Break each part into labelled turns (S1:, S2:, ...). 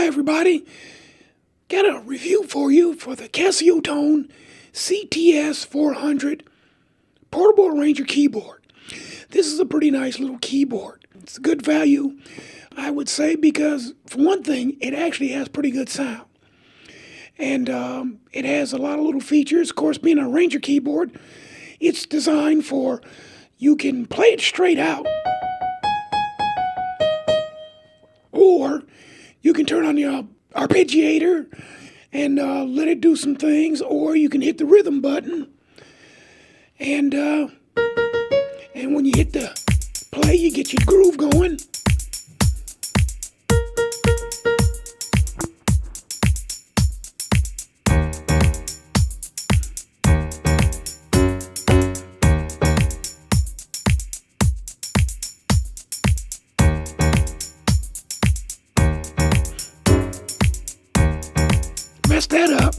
S1: Hi everybody, got a review for you for the Casio Tone CTS400 portable arranger keyboard. This is a pretty nice little keyboard. It's a good value, I would say, because for one thing, it actually has pretty good sound. And it has a lot of little features. Of course, being an arranger keyboard, it's designed for, you can play it straight out, or you can turn on the Arpeggiator and let it do some things, or you can hit the rhythm button, and when you hit the play, you get your groove going. Messed that up.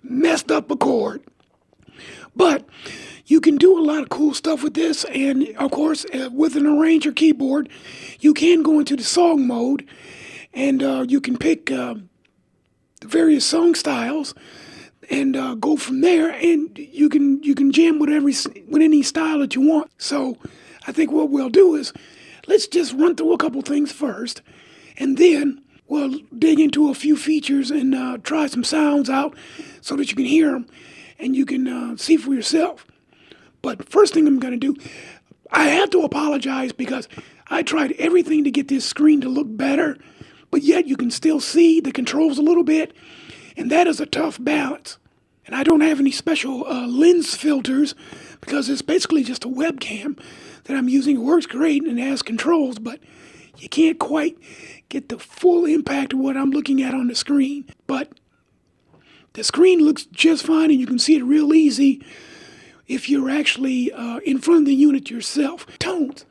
S1: Messed up a chord. But you can do a lot of cool stuff with this, and of course, with an arranger keyboard, you can go into the song mode, and you can pick the various song styles, and go from there. And you can jam with any style that you want. So, I think what we'll do is let's just run through a couple things first, and then we'll dig into a few features and try some sounds out so that you can hear them and you can see for yourself. But first thing I'm going to do, I have to apologize because I tried everything to get this screen to look better, but yet you can still see the controls a little bit, and that is a tough balance. And I don't have any special lens filters because it's basically just a webcam that I'm using. It works great and it has controls, but you can't quite get the full impact of what I'm looking at on the screen. But the screen looks just fine, and you can see it real easy if you're actually in front of the unit yourself. Tones.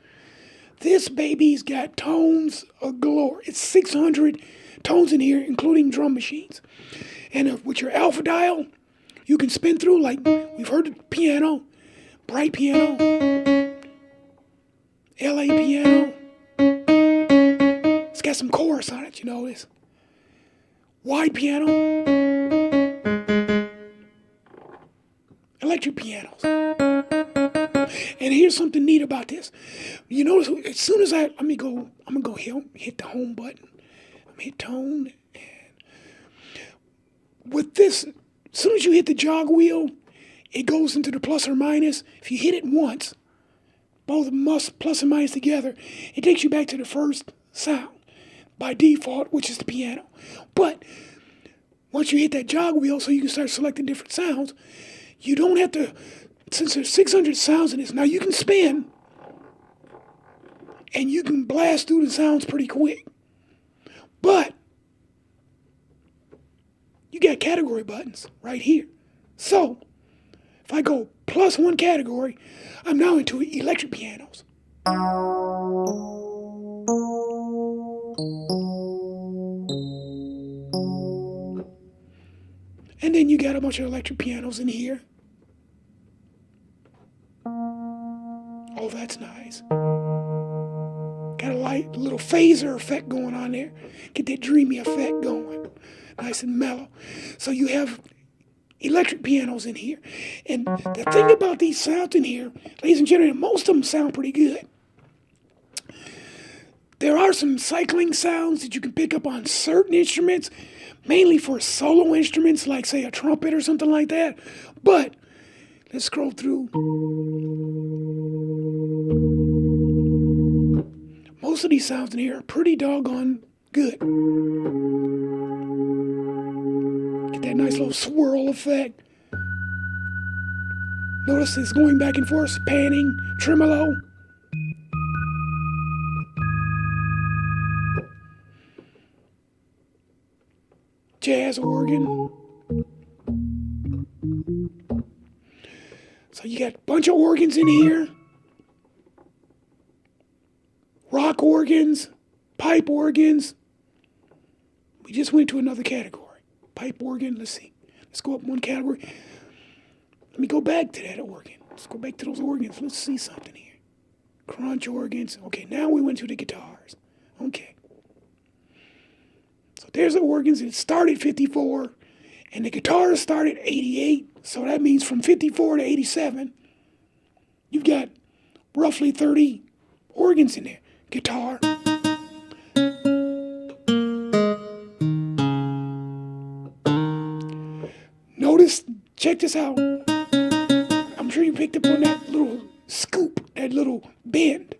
S1: This baby's got tones galore. It's 600 tones in here, including drum machines. And with your alpha dial, you can spin through, like we've heard, the piano, bright piano, LA piano. It's got some chorus on it, you notice. Wide piano, electric pianos. And here's something neat about this. You notice as soon as I'm gonna go hit the home button. I'm gonna hit tone, and with this, as soon as you hit the jog wheel, it goes into the plus or minus. If you hit it once, both plus and minus together, it takes you back to the first sound by default, which is the piano. But once you hit that jog wheel, so you can start selecting different sounds, you don't have to, since there's 600 sounds in this, now you can spin, and you can blast through the sounds pretty quick. But you got category buttons right here. So if I go plus one category, I'm now into electric pianos. And then you got a bunch of electric pianos in here. Oh, that's nice. Got a light little phaser effect going on there. Get that dreamy effect going. Nice and mellow. So you have electric pianos in here. And the thing about these sounds in here, ladies and gentlemen, most of them sound pretty good. There are some cycling sounds that you can pick up on certain instruments, mainly for solo instruments, like, say, a trumpet or something like that. But let's scroll through. Most of these sounds in here are pretty doggone good. Get that nice little swirl effect. Notice it's going back and forth, panning, tremolo. Jazz organ. So you got a bunch of organs in here. Rock organs, pipe organs. We just went to another category. Pipe organ, let's see. Let's go up one category. Let me go back to that organ. Let's go back to those organs. Let's see something here. Crunch organs. Okay, now we went to the guitars. Okay. So there's the organs. It started 54, and the guitars started 88. So that means from 54 to 87, you've got roughly 30 organs in there. Guitar. Notice, check this out. I'm sure you picked up on that little scoop, that little bend.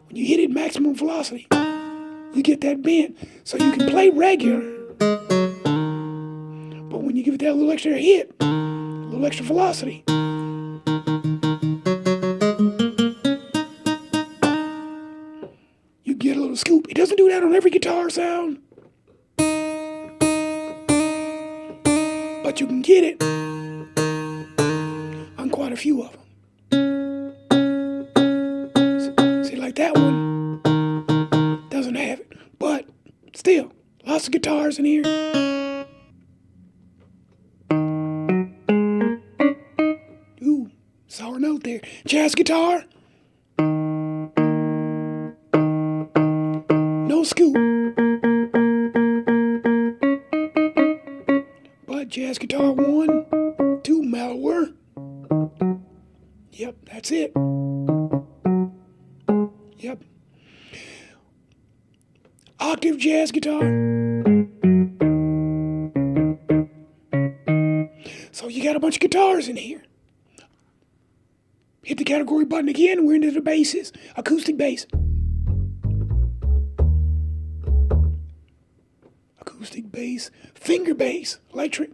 S1: When you hit it maximum velocity, you get that bend. So you can play regular, but when you give it that little extra hit, a little extra velocity, you get a little scoop. It doesn't do that on every guitar sound, but you can get it on quite a few of them. See, like that one doesn't have it, but still, lots of guitars in here. Ooh, sour note there. Jazz guitar. No scoop. But jazz guitar 1, 2 mellower. Yep, that's it. Yep. Octave jazz guitar. So you got a bunch of guitars in here. Hit the category button again, we're into the basses. Acoustic bass. Acoustic bass. Finger bass. Electric.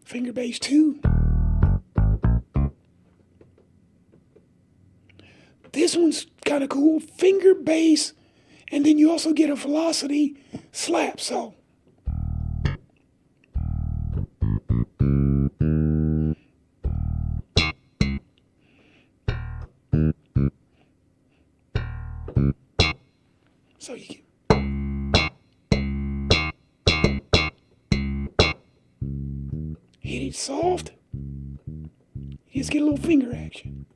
S1: Finger bass 2. This one's kind of cool. Finger bass, and then you also get a velocity slap. So you get hit it soft. You just get a little finger action.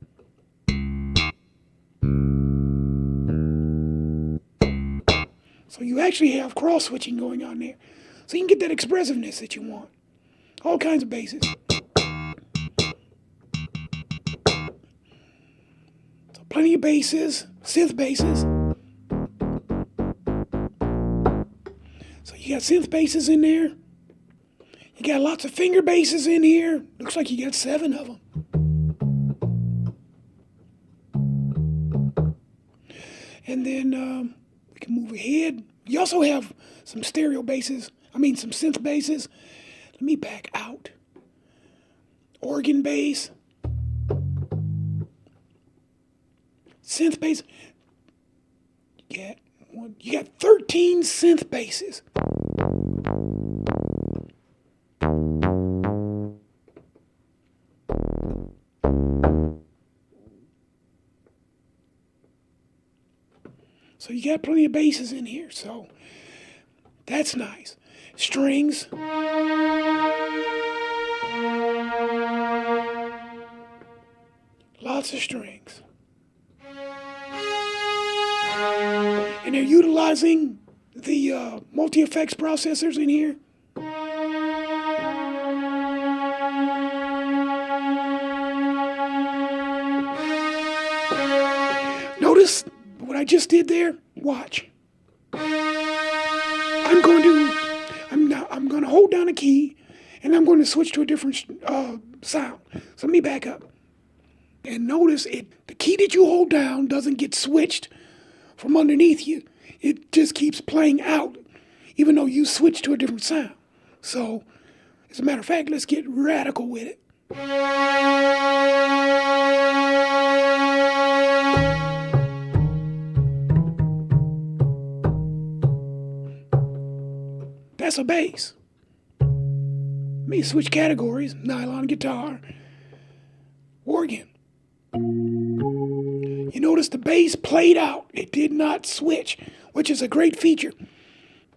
S1: So you actually have cross switching going on there. So you can get that expressiveness that you want. All kinds of basses. So plenty of basses, synth basses. So you got synth basses in there. You got lots of finger basses in here. Looks like you got 7 of them. And then we can move ahead. You also have some stereo basses. Some synth basses. Let me back out. Organ bass. Synth bass. You got 13 synth basses. So you got plenty of basses in here, so that's nice. Strings. Lots of strings. And they're utilizing the multi-effects processors in here. Notice what I just did there? Watch. I'm going to hold down a key, and I'm going to switch to a different sound. So let me back up. And notice the key that you hold down doesn't get switched from underneath you. It just keeps playing out, even though you switch to a different sound. So, as a matter of fact, let's get radical with it. That's a bass. Let me switch categories. Nylon guitar. Organ. You notice the bass played out. It did not switch, which is a great feature.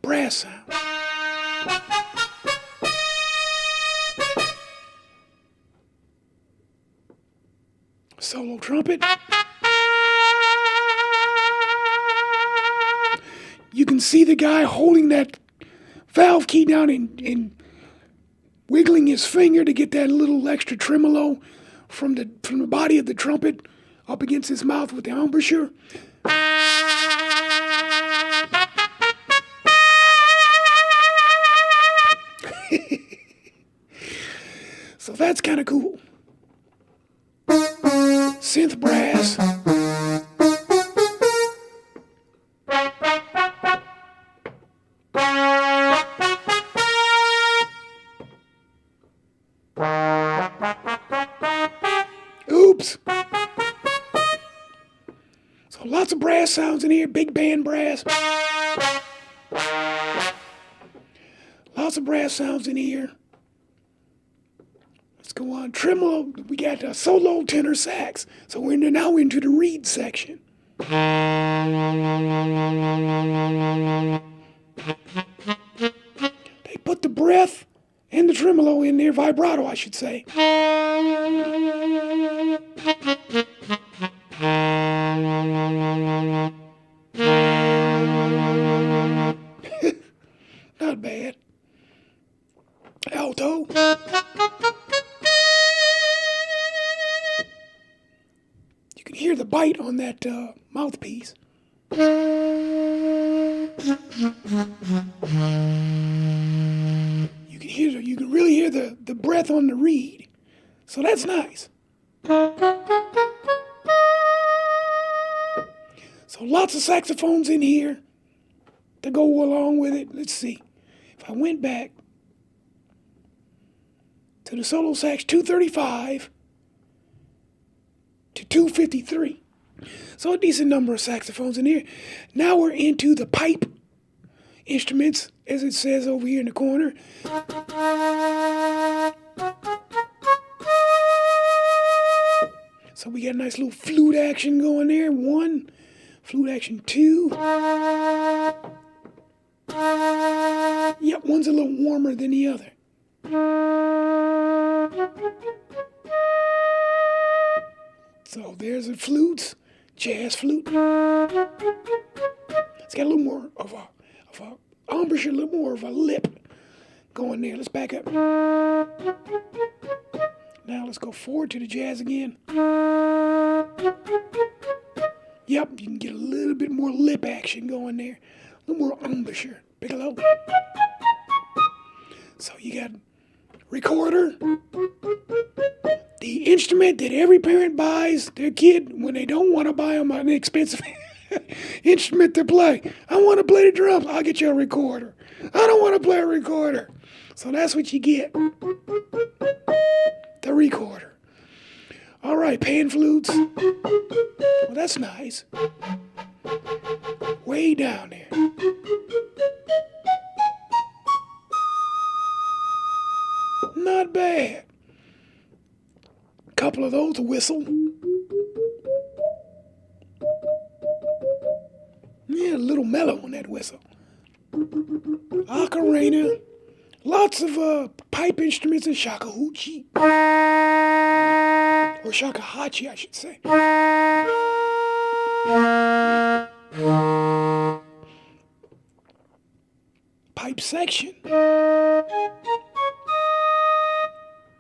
S1: Brass sound. Solo trumpet. You can see the guy holding that valve key down and wiggling his finger to get that little extra tremolo from the body of the trumpet up against his mouth with the embouchure. So that's kind of cool. Synth brass. Oops. So lots of brass sounds in here, big band brass. Lots of brass sounds in here. Let's go on. Tremolo, we got a solo tenor sax. So we're now into the reed section. They put the breath and the tremolo in there, vibrato I should say. Not bad. Alto. You can hear the bite on that mouthpiece. You can really hear the breath on the reed. So that's nice. So lots of saxophones in here to go along with it. Let's see. If I went back to the solo sax 235 to 253. So a decent number of saxophones in here. Now we're into the pipe instruments, as it says over here in the corner. So we got a nice little flute action going there. 1, flute action 2. Yep, one's a little warmer than the other. So there's the flutes, jazz flute. It's got a little more of a embouchure, a little more of a lip going there. Let's back up. Now let's go forward to the jazz again. Yep, you can get a little bit more lip action going there. A little more embouchure. Piccolo. So you got recorder. The instrument that every parent buys their kid when they don't want to buy them an expensive instrument to play. I want to play the drums. I'll get you a recorder. I don't want to play a recorder. So that's what you get. The recorder. All right, pan flutes. Well, that's nice. Way down there. Not bad. Couple of those, a whistle. Yeah, a little mellow on that whistle. Ocarina. Lots of pipe instruments and shakuhachi. Or shakuhachi, I should say. Pipe section.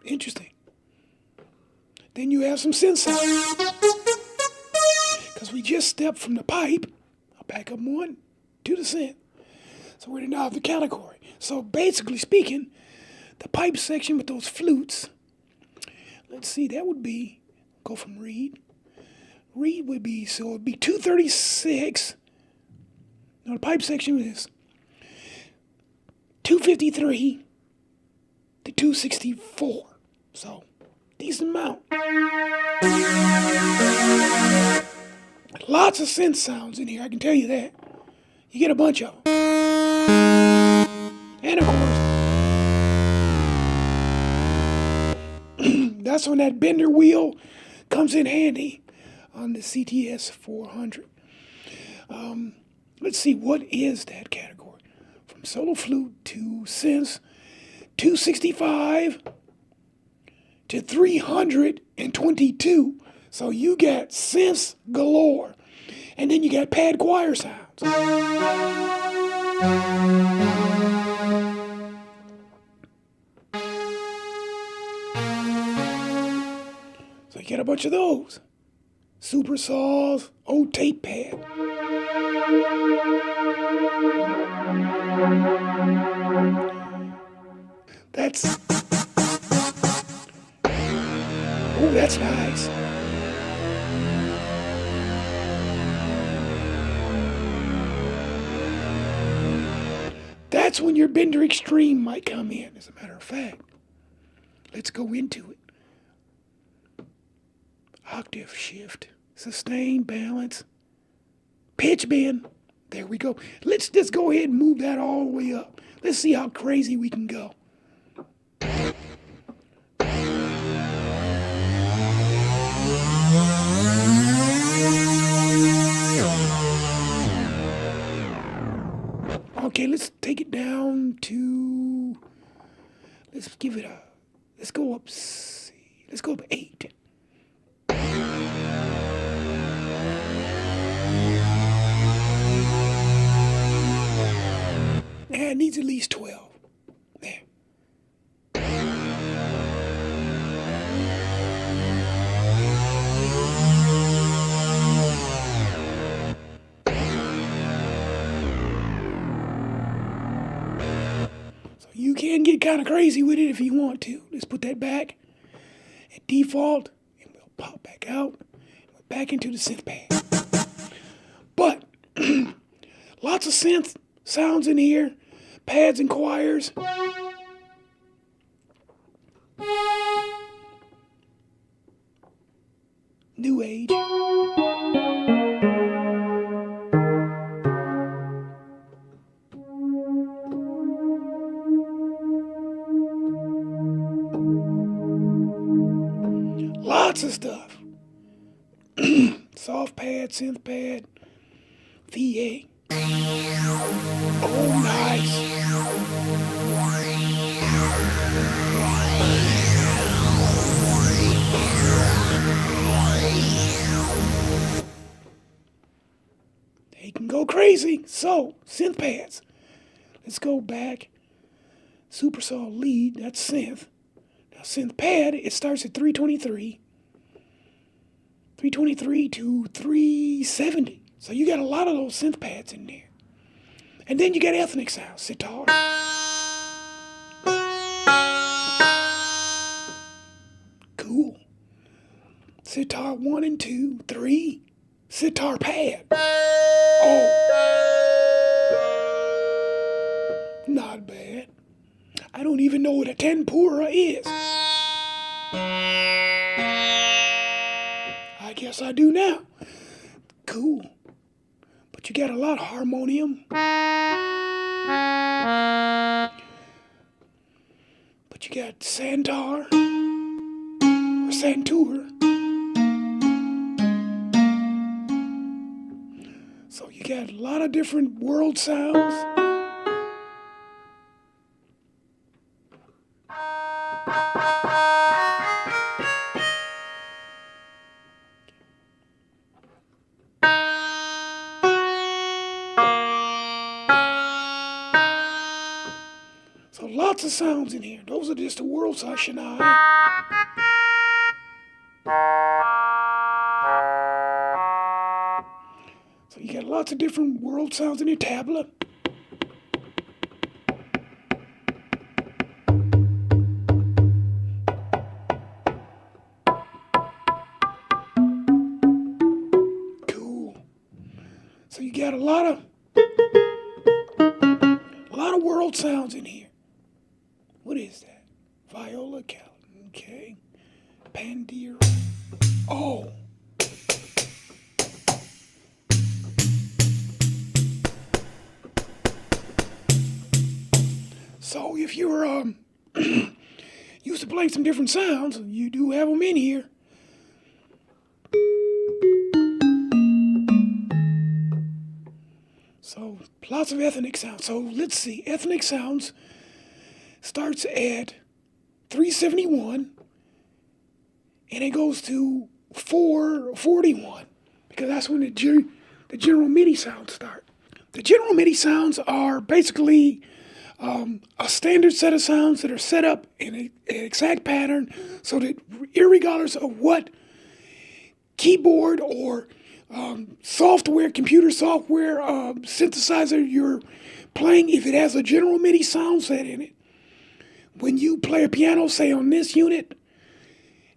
S1: Interesting. Then you have some synth sounds. Because we just stepped from the pipe, I'll back up 1, to the synth. So we're now have the category. So basically speaking, the pipe section with those flutes, let's see, that would be, go from reed. Reed would be, so it would be 236. No, the pipe section is 253 to 264. So, decent amount. Lots of synth sounds in here, I can tell you that. You get a bunch of them. And of course, that's when that bender wheel comes in handy on the CTS 400. Let's see, what is that category? From solo flute to synths 265 to 322. So you got synths galore. And then you got pad choir sounds. So you get a bunch of those. Super saws, old tape pad. That's nice. That's when your Bender Extreme might come in, as a matter of fact. Let's go into it. Octave shift, sustain, balance, pitch bend. There we go. Let's just go ahead and move that all the way up. Let's see how crazy we can go. Okay, let's take it down to, let's go up 8. It needs at least 12. There. So you can get kind of crazy with it if you want to. Let's put that back at default, and we'll pop back out, and we're back into the synth pad. But lots of synth sounds in here. Pads and choirs. New age. Lots of stuff. Soft pad, synth pad, VA. Oh, nice. They can go crazy. So, synth pads. Let's go back. Supersaw lead, that's synth. Now, synth pad, it starts at 323. 323 to 370. So you got a lot of those synth pads in there. And then you got ethnic sounds, sitar. Cool. Sitar 1 and 2, 3. Sitar pad. Oh. Not bad. I don't even know what a tempura is. I guess I do now. Cool. But you got a lot of harmonium. But you got Santar or Santur. So you got a lot of different world sounds. So lots of sounds in here. Those are just the world section. So you got lots of different world sounds in your tablet. Cool. So you got a lot of world sounds in here. What is that? Viola Cal. Okay. Pandier. Oh. So if you're used to playing some different sounds, you do have them in here. So lots of ethnic sounds. So let's see. Ethnic sounds starts at 371 and it goes to 441 because that's when the general MIDI sounds start. The general MIDI sounds are basically a standard set of sounds that are set up in an exact pattern so that irregardless of what keyboard or software, computer software, synthesizer you're playing, if it has a general MIDI sound set in it, when you play a piano, say on this unit,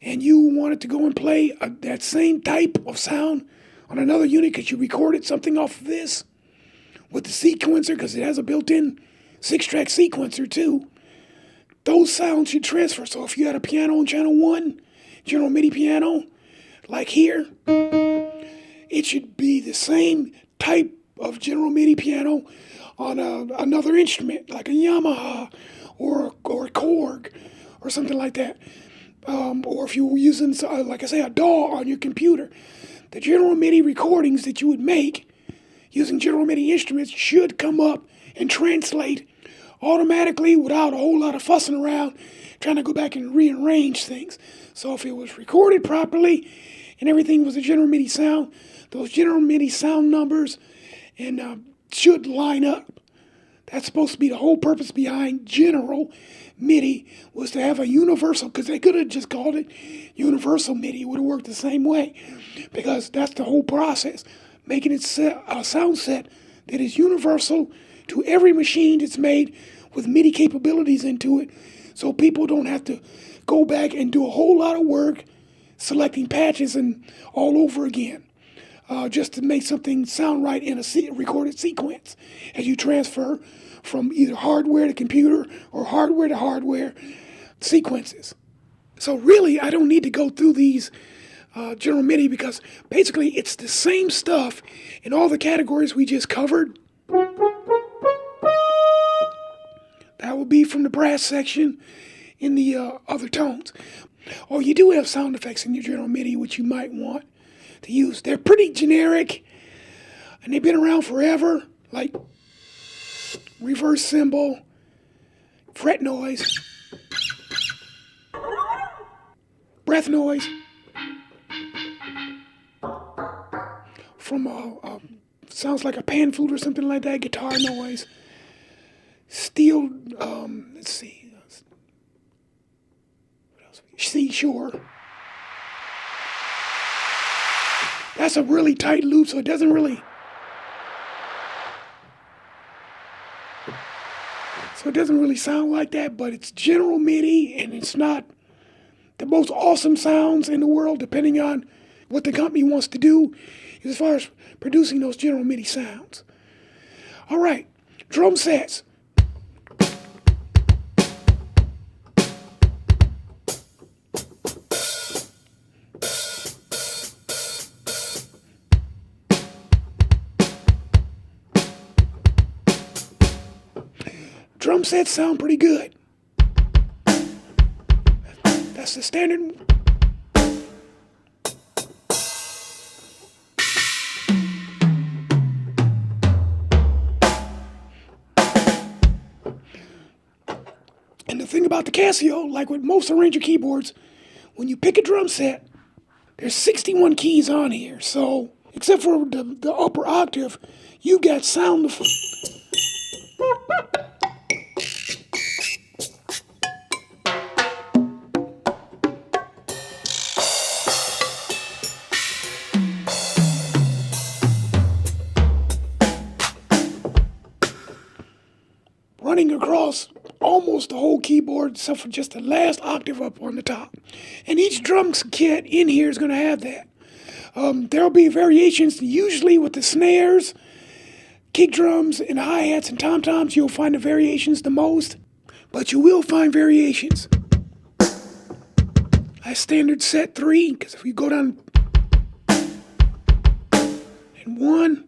S1: and you wanted to go and play that same type of sound on another unit because you recorded something off of this with the sequencer, because it has a built-in 6-track sequencer too, those sounds should transfer. So if you had a piano on channel 1, general MIDI piano, like here, it should be the same type of general MIDI piano on another instrument, like a Yamaha or a Korg or something like that. Or if you were using, like I say, a DAW on your computer, the general MIDI recordings that you would make using general MIDI instruments should come up and translate automatically without a whole lot of fussing around trying to go back and rearrange things. So if it was recorded properly and everything was a general MIDI sound, those general MIDI sound numbers and should line up. That's supposed to be the whole purpose behind general MIDI, was to have a universal, because they could have just called it universal MIDI. It would have worked the same way, because that's the whole process, making it a sound set that is universal to every machine that's made with MIDI capabilities into it, so people don't have to go back and do a whole lot of work selecting patches and all over again, just to make something sound right in a recorded sequence as you transfer from either hardware to computer or hardware to hardware sequences. So really, I don't need to go through these general MIDI, because basically it's the same stuff in all the categories we just covered. That will be from the brass section in the other tones. Oh, you do have sound effects in your general MIDI, which you might want to use. They're pretty generic, and they've been around forever, like reverse cymbal, fret noise, breath noise, from sounds like a pan flute or something like that, guitar noise, steel, let's see, what else? C sure. That's a really tight loop, so it doesn't really, sound like that, but it's general MIDI, and it's not the most awesome sounds in the world, depending on what the company wants to do as far as producing those general MIDI sounds. All right, drum sets. Drum sets sound pretty good. That's the standard. And the thing about the Casio, like with most arranger keyboards, when you pick a drum set, there's 61 keys on here. So, except for the upper octave, you got sound. Running across almost the whole keyboard except for just the last octave up on the top. And each drum kit in here is going to have that. There'll be variations, usually with the snares, kick drums, and hi-hats and tom-toms. You'll find the variations the most, but you will find variations. I standard set 3, because if you go down and 1,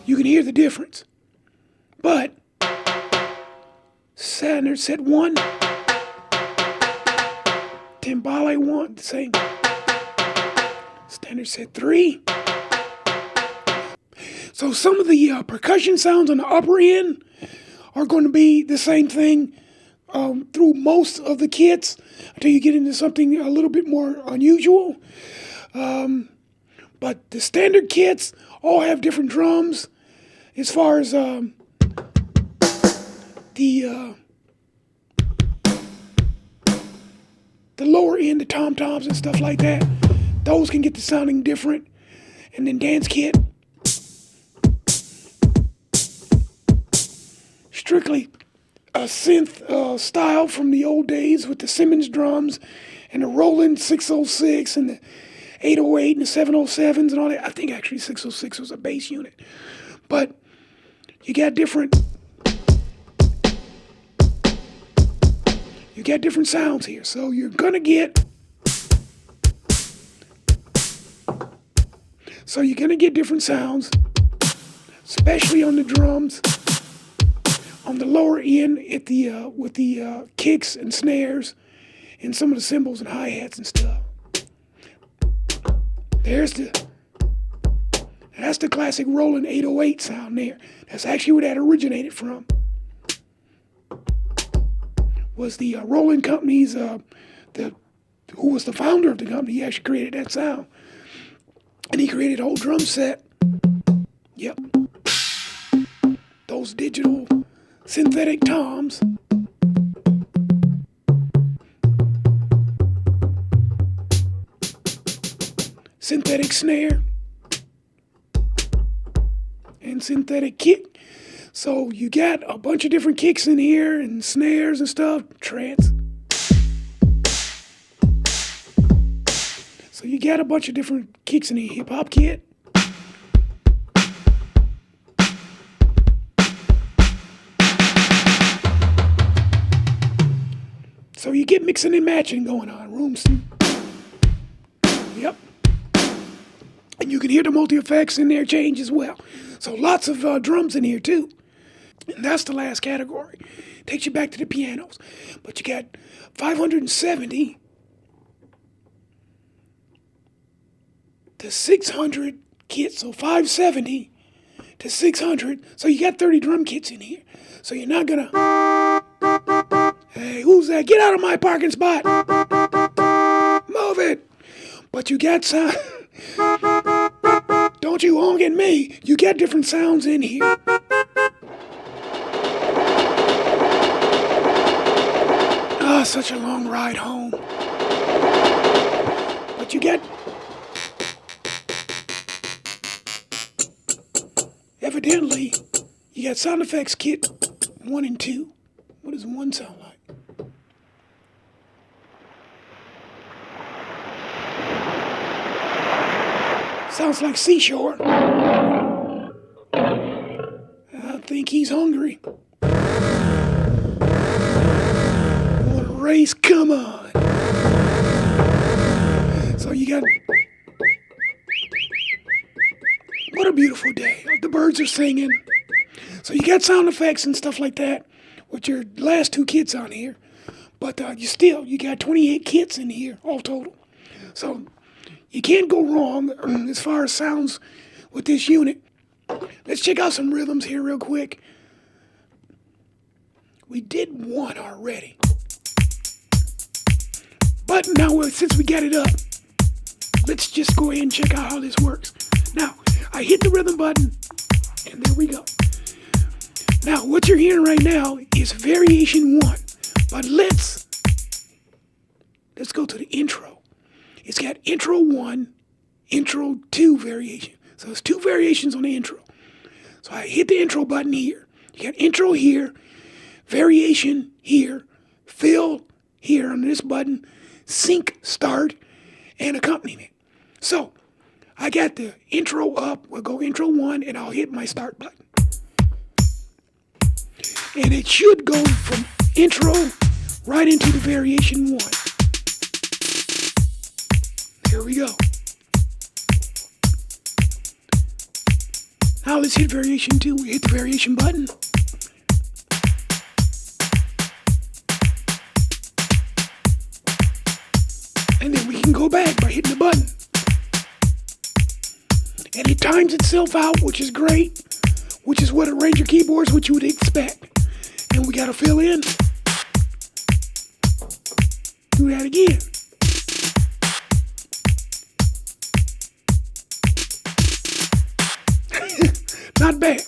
S1: you can hear the difference. But standard set 1, timbale 1, the same. Standard set 3, So some of the percussion sounds on the upper end are going to be the same thing through most of the kits until you get into something a little bit more unusual. But the standard kits all have different drums as far as the lower end, the tom-toms and stuff like that. Those can get the sounding different. And then dance kit, strictly a synth style from the old days with the Simmons drums and the Roland 606 and the 808 and the 707s and all that. I think actually 606 was a bass unit. But you got different sounds here. So you're gonna get different sounds, especially on the drums, on the lower end at the with the kicks and snares and some of the cymbals and hi-hats and stuff. That's the classic Roland 808 sound there. That's actually where that originated from. Was the Roland company's, who was the founder of the company, he actually created that sound. And he created a whole drum set. Yep. Those digital synthetic toms. Synthetic snare. And synthetic kick. So you got a bunch of different kicks in here and snares and stuff. Trance. So you got a bunch of different kicks in the hip-hop kit. So you get mixing and matching going on. Rooms. Yep. And you can hear the multi-effects in there change as well. So lots of drums in here too. And that's the last category. Takes you back to the pianos. But you got 570 to 600 kits. So 570 to 600. So you got 30 drum kits in here. So you're not gonna, hey, who's that? Get out of my parking spot. Move it. But you got sound. Don't you honk at me. You got different sounds in here. Ah, such a long ride home. But you get, evidently, you got sound effects kit 1 and 2. What does 1 sound like? Sounds like seashore. I think he's hungry. Want to race? Come on. So you got... What a beautiful day. The birds are singing. So you got sound effects and stuff like that with your last 2 kits on here. But you got 28 kits in here all total. So you can't go wrong as far as sounds with this unit. Let's check out some rhythms here real quick. We did 1 already. But now, since we got it up, let's just go ahead and check out how this works. Now, I hit the rhythm button, and there we go. Now, what you're hearing right now is variation 1. But let's go to the intro. It's got intro 1, intro 2 variation. So it's 2 variations on the intro. So I hit the intro button here. You got intro here, variation here, fill here on this button, sync start, and accompaniment. So I got the intro up. We'll go intro 1, and I'll hit my start button. And it should go from intro right into the variation 1. Here we go. Now let's hit variation 2. We hit the variation button. And then we can go back by hitting the button. And it times itself out, which is great, which is what arranger keyboards, what you would expect. And we got to fill in. Do that again. Not bad.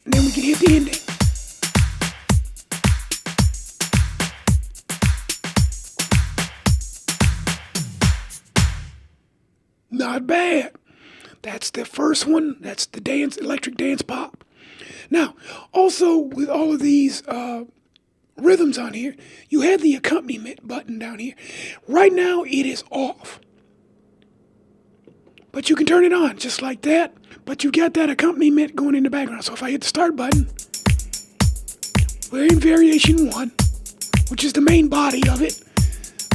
S1: And then we can hit the ending. Not bad. That's the first one. That's the electric dance pop. Now, also with all of these rhythms on here, you have the accompaniment button down here. Right now, it is off. But you can turn it on just like that. But you got that accompaniment going in the background. So if I hit the start button, we're in variation 1, which is the main body of it.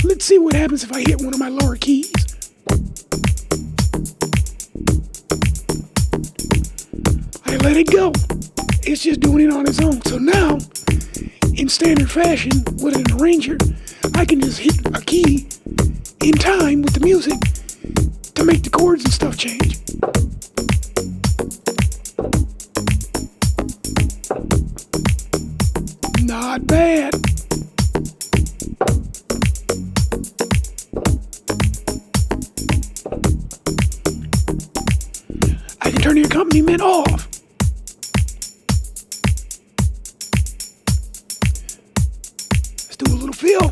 S1: Let's see what happens if I hit one of my lower keys. I let it go. It's just doing it on its own. So now, in standard fashion, with an arranger, I can just hit a key in time with the music to make the chords and stuff change. Not bad. I can turn the accompaniment off. Let's do a little fill.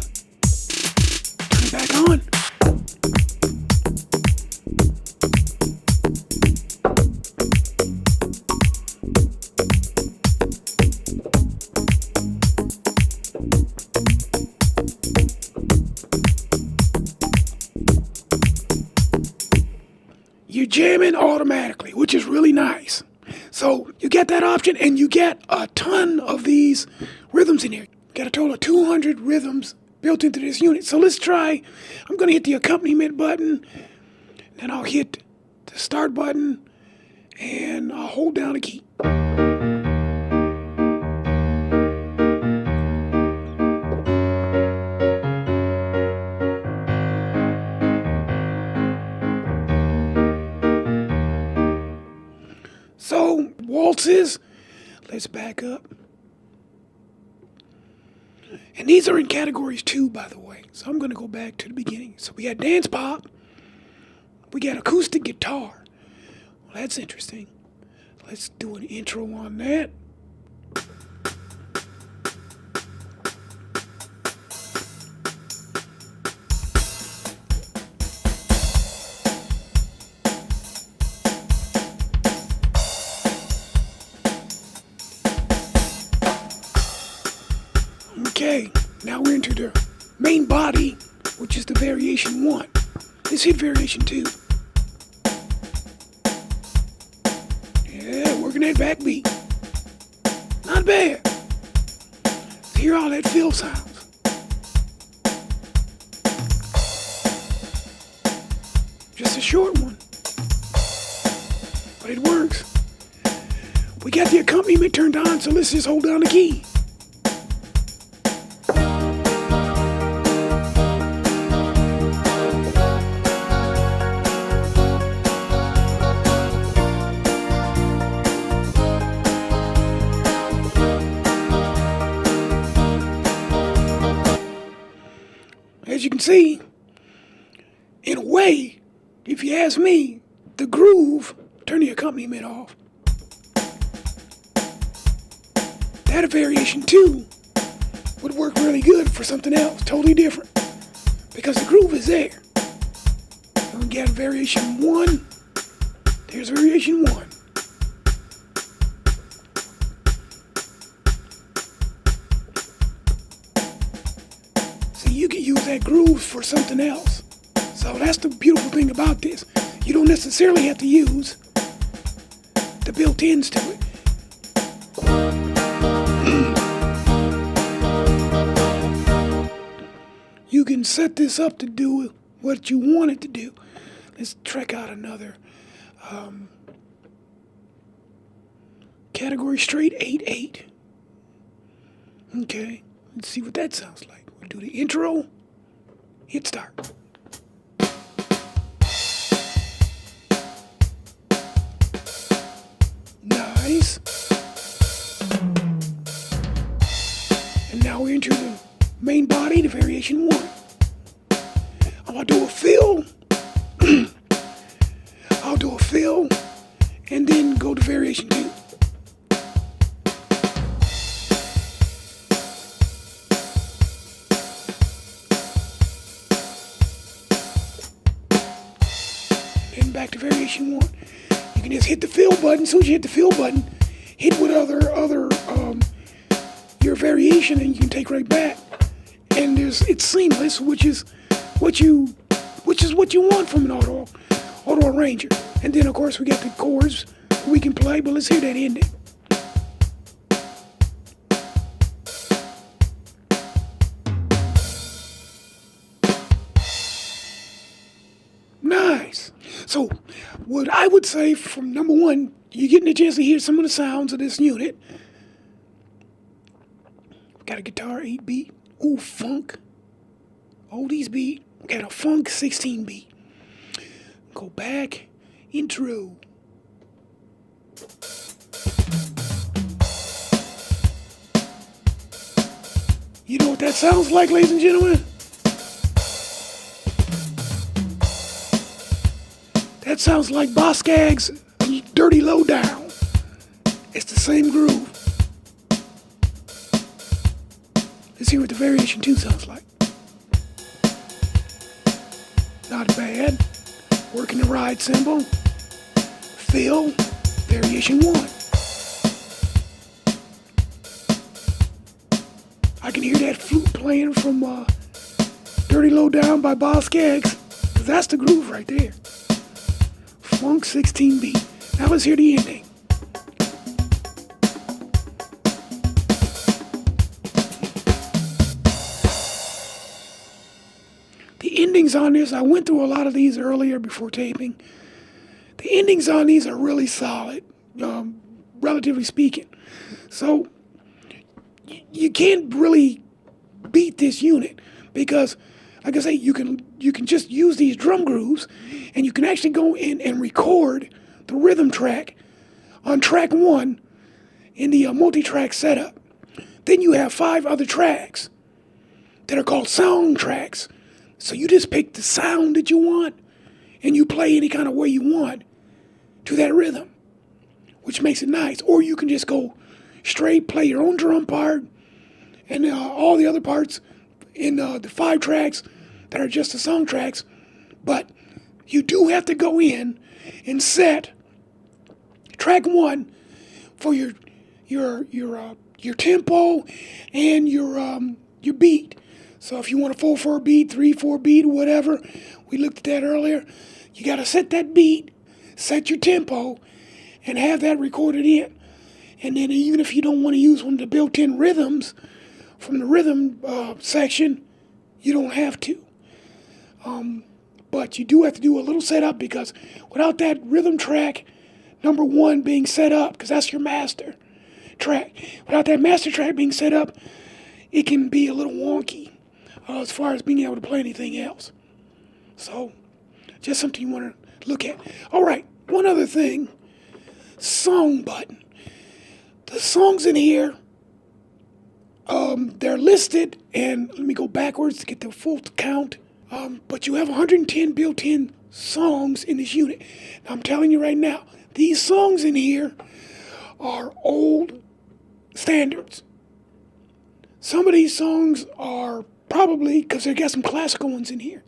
S1: Turn it back on. You're jamming automatically, which is really nice. So you get that option, and you get a ton of these rhythms in here. Got a total of 200 rhythms built into this unit. So let's try. I'm going to hit the accompaniment button, then I'll hit the start button, and I'll hold down a key. So, waltzes, let's back up. And these are in categories 2, by the way. So I'm going to go back to the beginning. So we got dance pop. We got acoustic guitar. Well, that's interesting. Let's do an intro on that. Okay, now we're into the main body, which is the variation 1. Let's hit variation 2. Yeah, working that backbeat. Not bad. Let's hear all that fill sounds. Just a short one, but it works. We got the accompaniment turned on, so let's just hold down the key. As you can see, in a way, if you ask me, the groove, turn the accompaniment off. That variation 2 would work really good for something else, totally different, because the groove is there. And we got variation 1. There's variation 1. You can use that groove for something else. So that's the beautiful thing about this. You don't necessarily have to use the built-ins to it. You can set this up to do what you want it to do. Let's check out another category straight 8/8. Okay, let's see what that sounds like. We'll do the intro, hit start. keys. And now we enter the main body, the variation 1. I'm going to do a fill. I'll do a fill and then go to variation 2. Then back to variation 1. You can just hit the fill button. As soon as you hit the fill button, hit with your variation, and you can take right back. And it's seamless, which is what you want from an auto arranger. And then of course we got the chords we can play, but let's hear that ending. Nice. So what I would say from number 1, you're getting a chance to hear some of the sounds of this unit. Got a guitar 8-beat. Ooh, funk. Oldies beat. Got a funk 16-beat. Go back. Intro. You know what that sounds like, ladies and gentlemen? That sounds like Boskag's Dirty Lowdown. It's the same groove. Let's hear what the variation 2 sounds like. Not bad. Working the ride cymbal. Fill. Variation 1. I can hear that flute playing from Dirty Lowdown by Boskag's. That's the groove right there. Funk 16-beat. Now let's hear the ending. The endings on this, I went through a lot of these earlier before taping. The endings on these are really solid, relatively speaking. So you can't really beat this unit because, like I say, you can just use these drum grooves, and you can actually go in and record the rhythm track on track 1 in the multi-track setup. Then you have 5 other tracks that are called sound tracks. So you just pick the sound that you want, and you play any kind of way you want to that rhythm, which makes it nice. Or you can just go straight, play your own drum part, and all the other parts in the 5 tracks that are just the song tracks. But you do have to go in and set track 1 for your tempo and your beat. So if you want a 4/4 beat, 3/4 beat, or whatever, we looked at that earlier. You got to set that beat, set your tempo, and have that recorded in. And then even if you don't want to use one of the built-in rhythms from the rhythm section, you don't have to. But you do have to do a little setup, because without that rhythm track, number 1 being set up, because that's your master track, without that master track being set up, it can be a little wonky as far as being able to play anything else. So, just something you want to look at. All right, one other thing, song button. The songs in here, they're listed, and let me go backwards to get the full count. But you have 110 built-in songs in this unit. Now, I'm telling you right now, these songs in here are old standards. Some of these songs are probably, because they got some classical ones in here.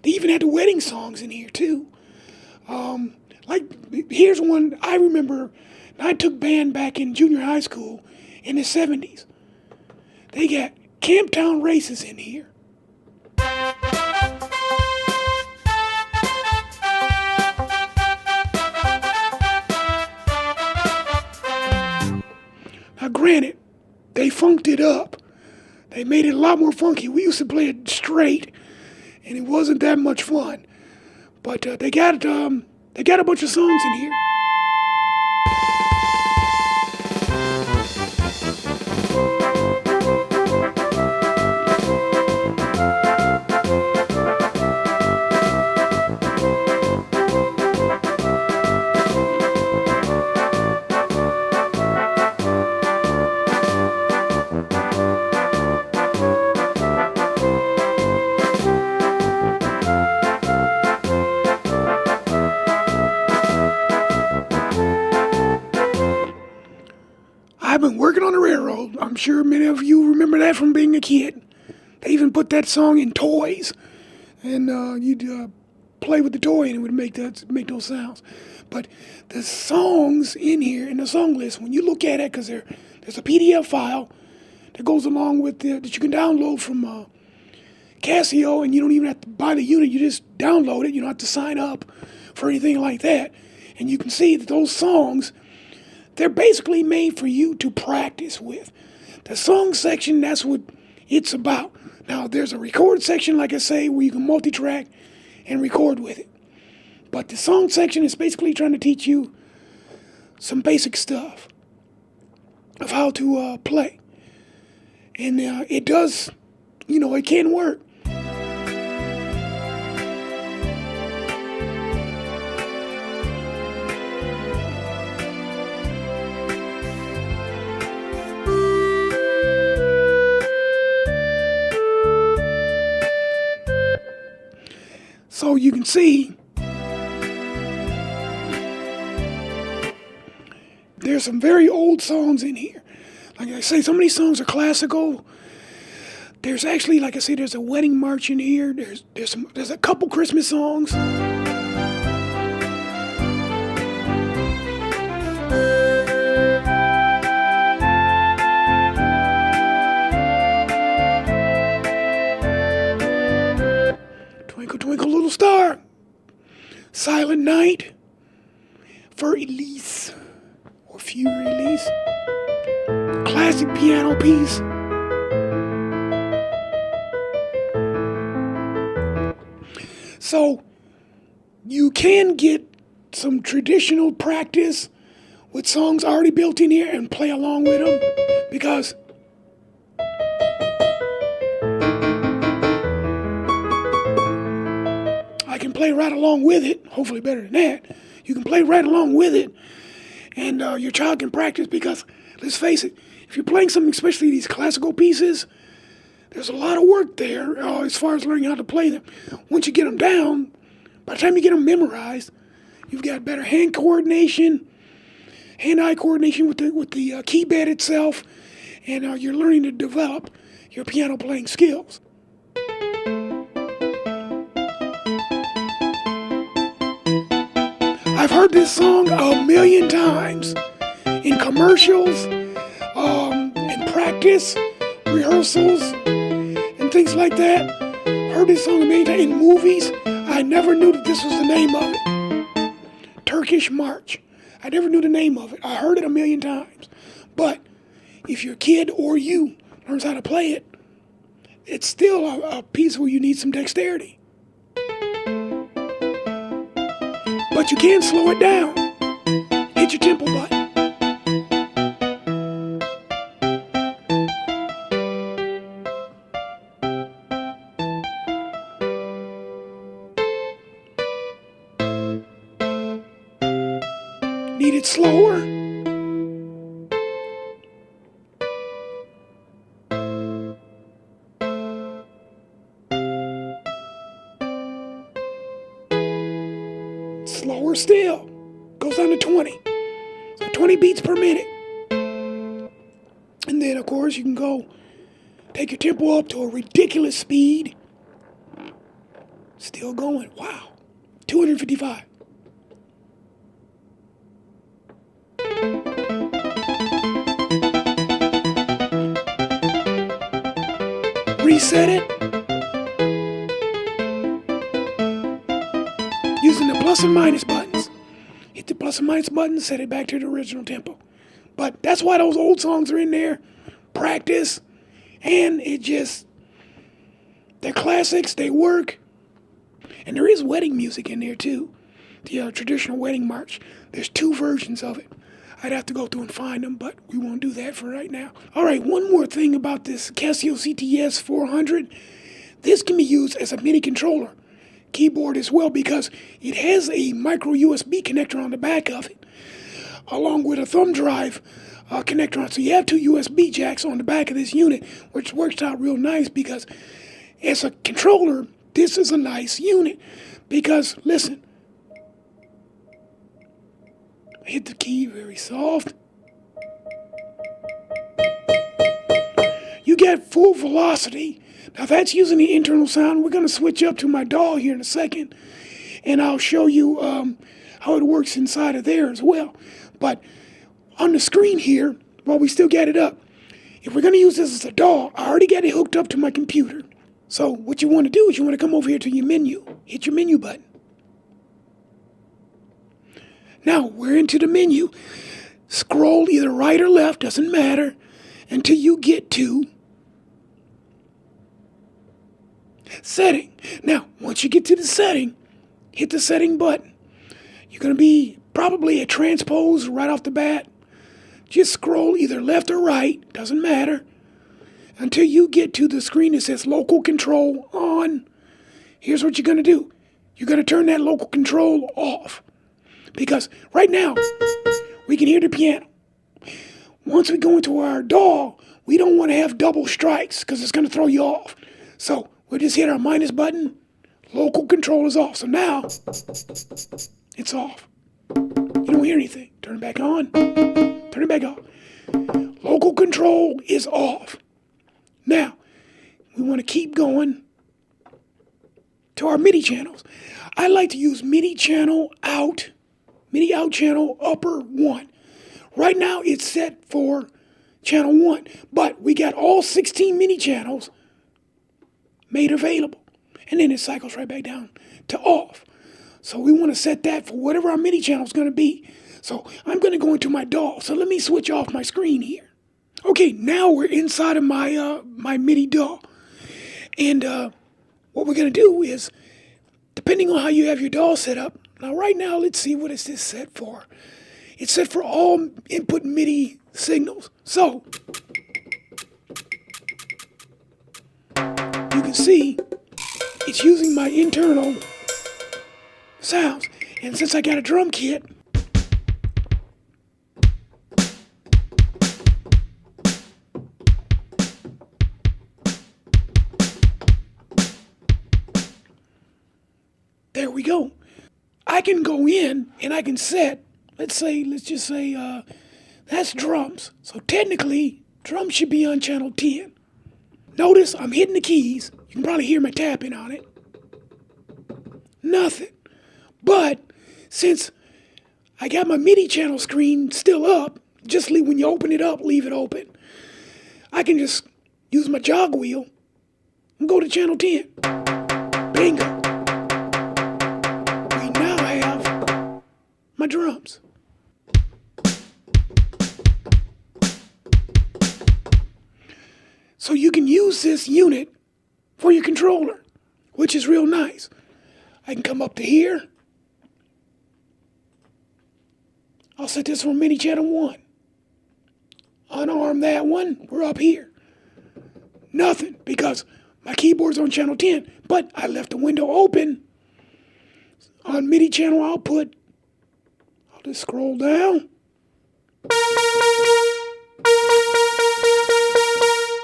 S1: They even had the wedding songs in here too. Here's one I remember. I took band back in junior high school in the 70s. They got Camptown Races in here. Now granted, they funked it up. They made it a lot more funky. We used to play it straight, and it wasn't that much fun. But they got a bunch of songs in here. I've been working on the railroad. I'm sure many of you remember that from being a kid. They even put that song in toys, and you'd play with the toy, and it would make those sounds. But the songs in here in the song list, when you look at it, because there's a PDF file that goes along with that you can download from Casio, and you don't even have to buy the unit. You just download it. You don't have to sign up for anything like that. And you can see that those songs, they're basically made for you to practice with. The song section, that's what it's about. Now, there's a record section, like I say, where you can multi-track and record with it. But the song section is basically trying to teach you some basic stuff of how to play. And it does, it can work. So you can see there's some very old songs in here. Like I say, some of these songs are classical. There's actually, like I say, there's a wedding march in here. There's a couple Christmas songs. Twinkle, Twinkle, Little Star. Silent Night. For Elise. Or Fury Elise. Classic piano piece. So you can get some traditional practice with songs already built in here and play along with them, because I can play right along with it, hopefully better than that. You can play right along with it, and your child can practice, because let's face it, if you're playing something, especially these classical pieces, there's a lot of work there as far as learning how to play them. Once you get them down, by the time you get them memorized, you've got better hand coordination, hand-eye coordination with the key bed itself, and you're learning to develop your piano playing skills. I've heard this song a million times in commercials, in practice, rehearsals, and things like that. Heard this song a million times in movies. I never knew that this was the name of it. Turkish March. I never knew the name of it. I heard it a million times. But if your kid or you learns how to play it, it's still a piece where you need some dexterity. But you can slow it down. Hit your tempo button. Need it slower? Slower still. Goes down to 20. So 20 beats per minute. And then, of course, you can go take your tempo up to a ridiculous speed. Still going. Wow. 255. Reset it using the plus and minus buttons. Hit the plus and minus buttons, set it back to the original tempo. But that's why those old songs are in there. Practice, and they're classics, they work. And there is wedding music in there too. The traditional wedding march. There's 2 versions of it. I'd have to go through and find them, but we won't do that for right now. All right, one more thing about this Casio CTS 400. This can be used as a MIDI controller keyboard as well, because it has a micro USB connector on the back of it, along with a thumb drive connector on. So you have 2 USB jacks on the back of this unit, which works out real nice, because as a controller, this is a nice unit. Because, listen, hit the key very soft. get full velocity, now that's using the internal sound. We're going to switch up to my DAW here in a second, and I'll show you how it works inside of there as well. But on the screen here, while we still get it up, if we're going to use this as a DAW, I already got it hooked up to my computer. So what you want to do is you want to come over here to your menu, hit your menu button. Now we're into the menu. Scroll either right or left, doesn't matter, until you get to setting. Now, once you get to the setting, hit the setting button. You're going to be probably at transpose right off the bat. Just scroll either left or right, doesn't matter, until you get to the screen that says local control on. Here's what you're going to do. You're going to turn that local control off. Because right now, we can hear the piano. Once we go into our DAW, we don't want to have double strikes because it's going to throw you off. So we'll just hit our minus button. Local control is off. So now, it's off. You don't hear anything. Turn it back on. Turn it back off. Local control is off. Now, we want to keep going to our MIDI channels. I like to use MIDI channel out. MIDI out channel upper 1. Right now it's set for channel 1, but we got all 16 MIDI channels made available. And then it cycles right back down to off. So we want to set that for whatever our MIDI channel is going to be. So I'm going to go into my DAW. So let me switch off my screen here. Okay, now we're inside of my my MIDI DAW. And what we're going to do is, depending on how you have your DAW set up, now right now, let's see what is this set for. It's set for all input MIDI signals. So, you can see it's using my internal sounds. And since I got a drum kit, there we go. I can go in and I can set, let's just say that's drums. So technically, drums should be on channel 10. Notice I'm hitting the keys. You can probably hear my tapping on it. Nothing. But since I got my MIDI channel screen still up, just when you open it up, leave it open. I can just use my jog wheel and go to channel 10. Bingo. My drums. So you can use this unit for your controller, which is real nice. I can come up to here. I'll set this for MIDI channel 1. Unarm that one, we're up here. Nothing, because my keyboard's on channel 10, but I left the window open on MIDI channel output. I'll just scroll down.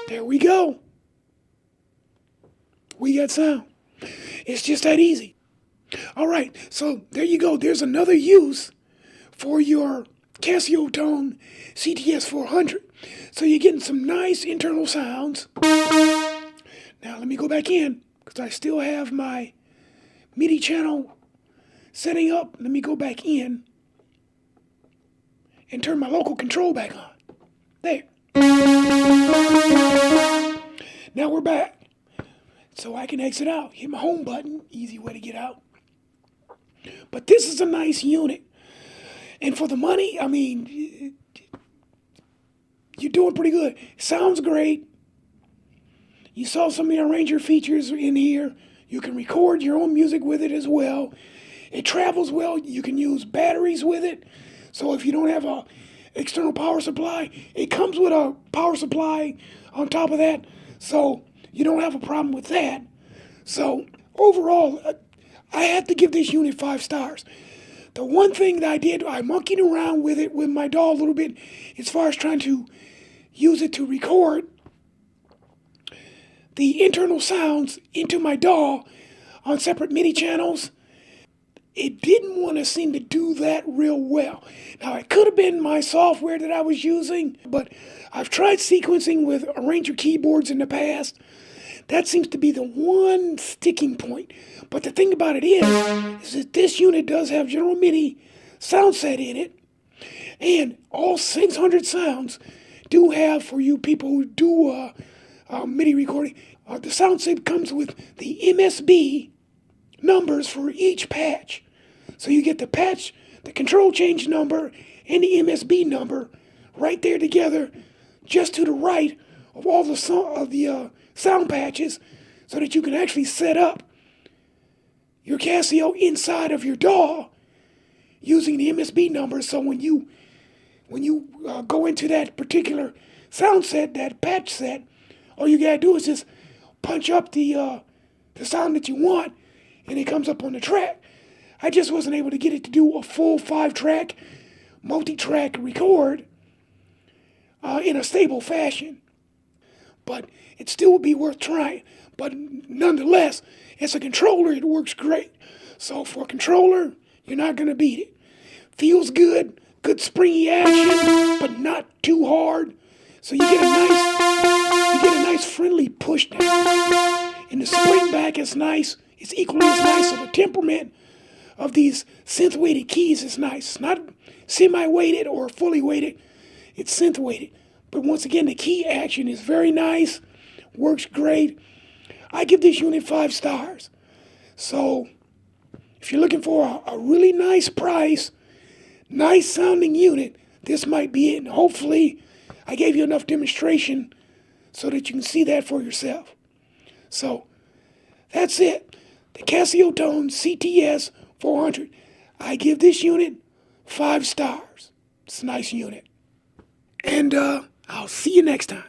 S1: There we go. We got sound. It's just that easy. All right, so there you go. There's another use for your Casio Tone CTS 400. So you're getting some nice internal sounds. Now let me go back in because I still have my MIDI channel setting up. Let me go back in and turn my local control back on. There. Now we're back. So I can exit out. Hit my home button. Easy way to get out. But this is a nice unit. And for the money, I mean, you're doing pretty good. Sounds great. You saw some of the arranger features in here. You can record your own music with it as well. It travels well. You can use batteries with it. So if you don't have a external power supply, it comes with a power supply on top of that. So you don't have a problem with that. So overall, I have to give this unit 5 stars. The one thing that I did, I monkeyed around with it with my DAW a little bit as far as trying to use it to record the internal sounds into my DAW on separate MIDI channels. it didn't want to seem to do that real well. Now, it could have been my software that I was using, but I've tried sequencing with arranger keyboards in the past. That seems to be the one sticking point. But the thing about it is that this unit does have General Midi sound set in it, and all 600 sounds do have, for you people who do MIDI recording, the sound set comes with the MSB numbers for each patch. So you get the patch, the control change number, and the MSB number right there together, just to the right of all the sound patches, so that you can actually set up your Casio inside of your DAW using the MSB number. So when you go into that particular sound set, that patch set, all you gotta do is just punch up the sound that you want, and it comes up on the track. I just wasn't able to get it to do a full 5-track, multi-track record in a stable fashion. But it still would be worth trying. But nonetheless, as a controller, it works great. So for a controller, you're not going to beat it. Feels good, good springy action, but not too hard. So you get a nice friendly push down. And the spring back is nice. It's equally as nice. So the temperament of these synth-weighted keys is nice. It's not semi-weighted or fully weighted. It's synth-weighted. But once again, the key action is very nice. Works great. I give this unit 5 stars. So if you're looking for a really nice price, nice sounding unit, this might be it. And hopefully I gave you enough demonstration so that you can see that for yourself. So that's it. The Casio Tone CTS 400. I give this unit 5 stars. It's a nice unit. And I'll see you next time.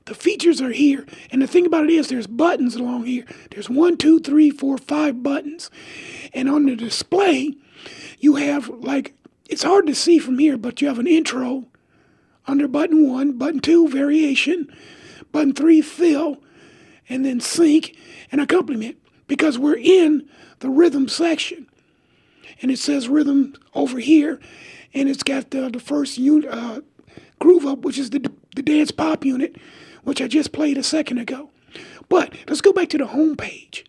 S1: The features are here, and the thing about it is there's buttons along here. There's 1, 2, 3, 4, 5 buttons. And on the display, you have, like, it's hard to see from here, but you have an intro under button 1, button 2, variation, button 3, fill, and then sync and accompaniment, because we're in the rhythm section. And it says rhythm over here, and it's got the first groove up, which is the dance pop unit, which I just played a second ago. But let's go back to the home page,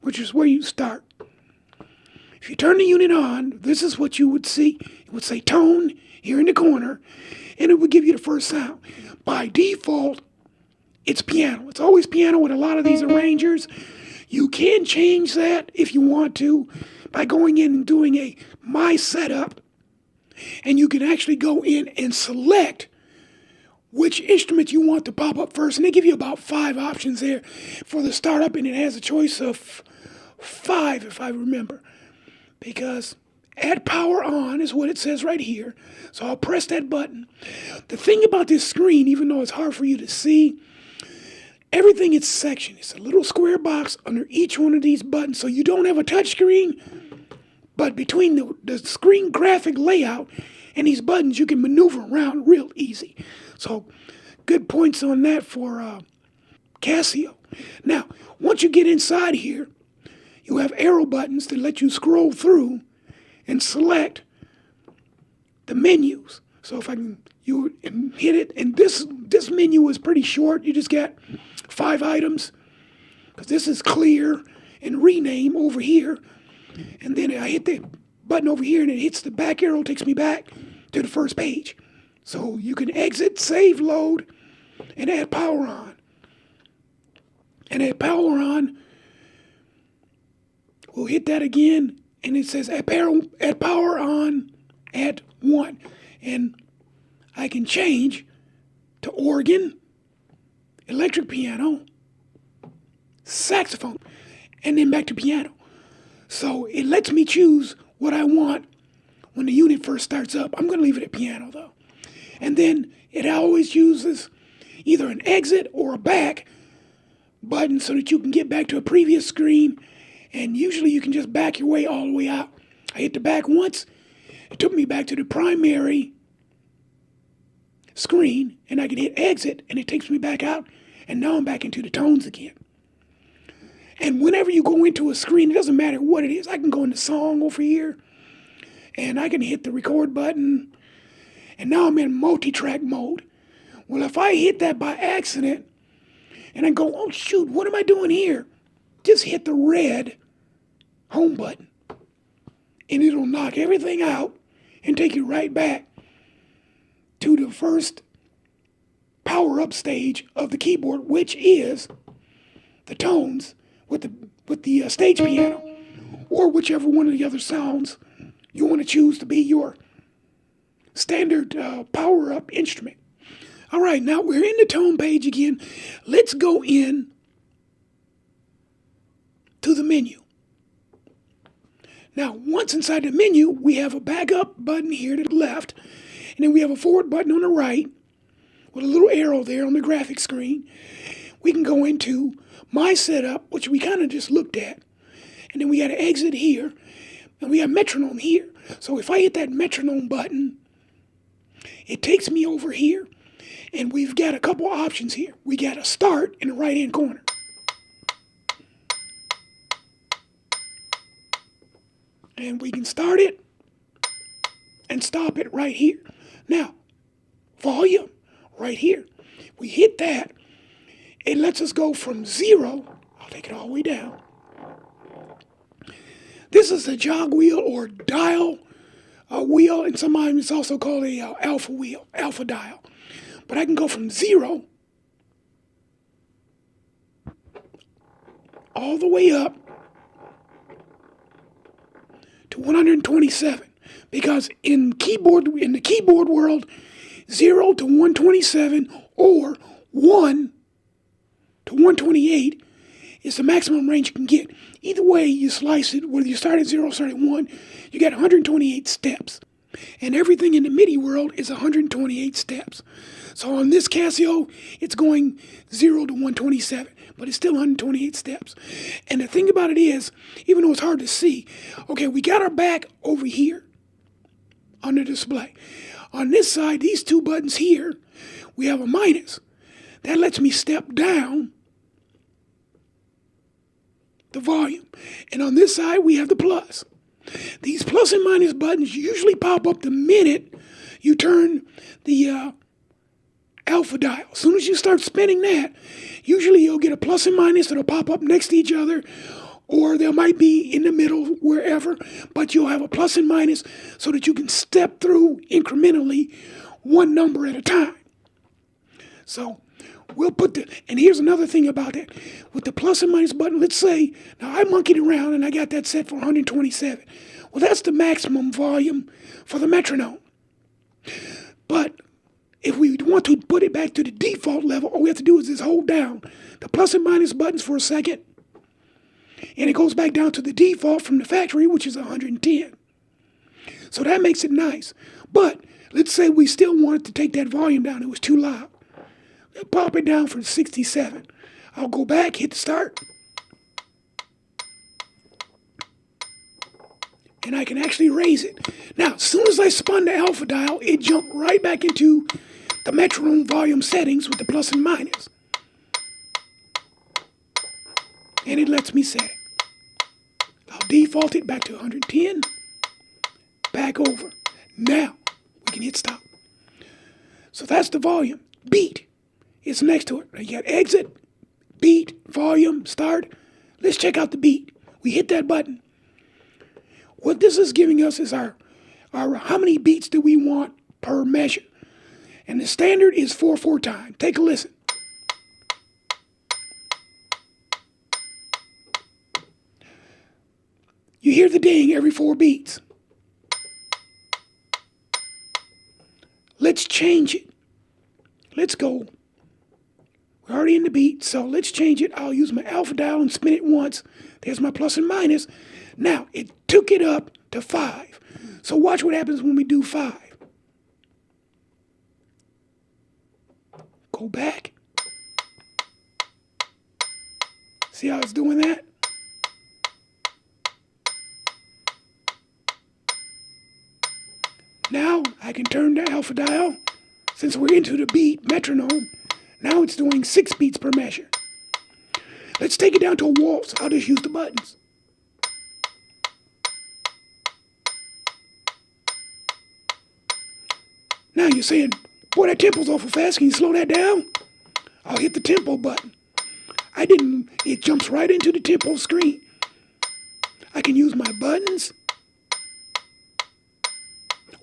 S1: which is where you start. If you turn the unit on, this is what you would see. It would say tone here in the corner, and it would give you the first sound. By default, it's piano. It's always piano with a lot of these arrangers. You can change that if you want to by going in and doing a My Setup, and you can actually go in and select which instrument you want to pop up first. And they give you about 5 options there for the startup, and it has a choice of 5 if I remember. Because add power on is what it says right here. So I'll press that button. The thing about this screen, even though it's hard for you to see, everything is sectioned. It's a little square box under each one of these buttons. So you don't have a touch screen, but between the screen graphic layout and these buttons, you can maneuver around real easy. So good points on that for Casio. Now, once you get inside here, you have arrow buttons that let you scroll through and select the menus. So if you hit it, and this menu is pretty short. You just got 5 items, because this is clear and rename over here. And then I hit the button over here, and it hits the back arrow, takes me back to the first page. So you can exit, save, load, and add power on. And add power on, we'll hit that again, and it says add power on at 1. And I can change to organ, electric piano, saxophone, and then back to piano. So it lets me choose what I want when the unit first starts up. I'm going to leave it at piano, though. And then it always uses either an exit or a back button so that you can get back to a previous screen. And usually you can just back your way all the way out. I hit the back once, It took me back to the primary screen, and I can hit exit, and it takes me back out, and now I'm back into the tones again. And whenever you go into a screen, it doesn't matter what it is. I can go into song over here, and I can hit the record button, and now I'm in multi-track mode. Well, if I hit that by accident, and I go, oh shoot, what am I doing here? Just hit the red home button, and it'll knock everything out and take you right back to the first power-up stage of the keyboard, which is the tones with the stage piano, or whichever one of the other sounds you want to choose to be your standard power-up instrument. All right, now we're in the tone page again. Let's go in to the menu. Now, once inside the menu, we have a backup button here to the left, and then we have a forward button on the right with a little arrow there on the graphic screen. We can go into My Setup, which we kind of just looked at, and then we got to exit here, and we have Metronome here. So if I hit that Metronome button, it takes me over here, and we've got a couple options here. We got a start in the right-hand corner. And we can start it and stop it right here. Now, volume, right here. We hit that, it lets us go from 0, I'll take it all the way down. This is a jog wheel or dial wheel, and sometimes it's also called a alpha wheel, alpha dial. But I can go from 0 all the way up to 127, because in the keyboard world, 0 to 127 or 1 to 128 is the maximum range you can get. Either way you slice it, whether you start at 0 or start at 1, you got 128 steps. And everything in the Midi world is 128 steps. So on this Casio, it's going 0 to 127, but it's still 128 steps. And the thing about it is, even though it's hard to see, okay, we got our back over here on the display. On this side, these two buttons here, we have a minus. That lets me step down the volume. And on this side, we have the plus. These plus and minus buttons usually pop up the minute you turn the alpha dial. As soon as you start spinning that, usually you'll get a plus and minus that'll pop up next to each other, or they might be in the middle, wherever, but you'll have a plus and minus so that you can step through incrementally one number at a time. So we'll put and here's another thing about that. With the plus and minus button, let's say, now I monkeyed around and I got that set for 127. Well, that's the maximum volume for the metronome. But if we want to put it back to the default level, all we have to do is just hold down the plus and minus buttons for a second, and it goes back down to the default from the factory, which is 110. So that makes it nice. But let's say we still wanted to take that volume down. It was too loud. Pop it down for 67. I'll go back, hit the start, and I can actually raise it. Now, as soon as I spun the alpha dial, it jumped right back into the metronome volume settings with the plus and minus. And it lets me set it. I'll default it back to 110, back over. Now, we can hit stop. So that's the volume. Beat is next to it. Now you got exit, beat, volume, start. Let's check out the beat. We hit that button. What this is giving us is our how many beats do we want per measure. And the standard is 4/4 time. Take a listen. You hear the ding every 4 beats. Let's change it. Let's go. We're already in the beat, so let's change it. I'll use my alpha dial and spin it once. There's my plus and minus. Now, it took it up to 5. So watch what happens when we do 5. Go back. See how it's doing that? I can turn the alpha dial. Since we're into the beat metronome, now it's doing 6 beats per measure. Let's take it down to a waltz. I'll just use the buttons. Now you're saying, boy, that tempo's awful fast. Can you slow that down? I'll hit the tempo button. I didn't, it jumps right into the tempo screen. I can use my buttons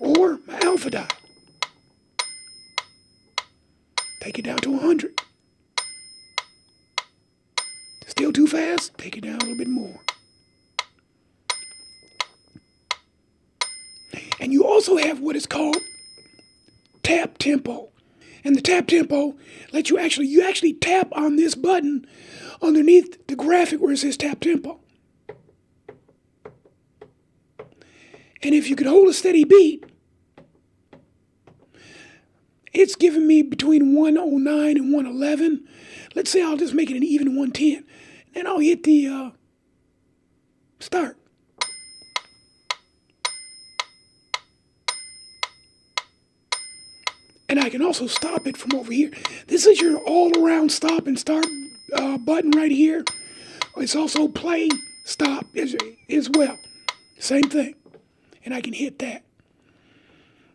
S1: or my alpha dial. Take it down to 100. Still too fast? Take it down a little bit more. And you also have what is called tap tempo. And the tap tempo lets you actually tap on this button underneath the graphic where it says tap tempo. And if you could hold a steady beat, it's giving me between 109 and 111. Let's say I'll just make it an even 110. Then I'll hit the start. And I can also stop it from over here. This is your all-around stop and start button right here. It's also play, stop as well. Same thing. And I can hit that.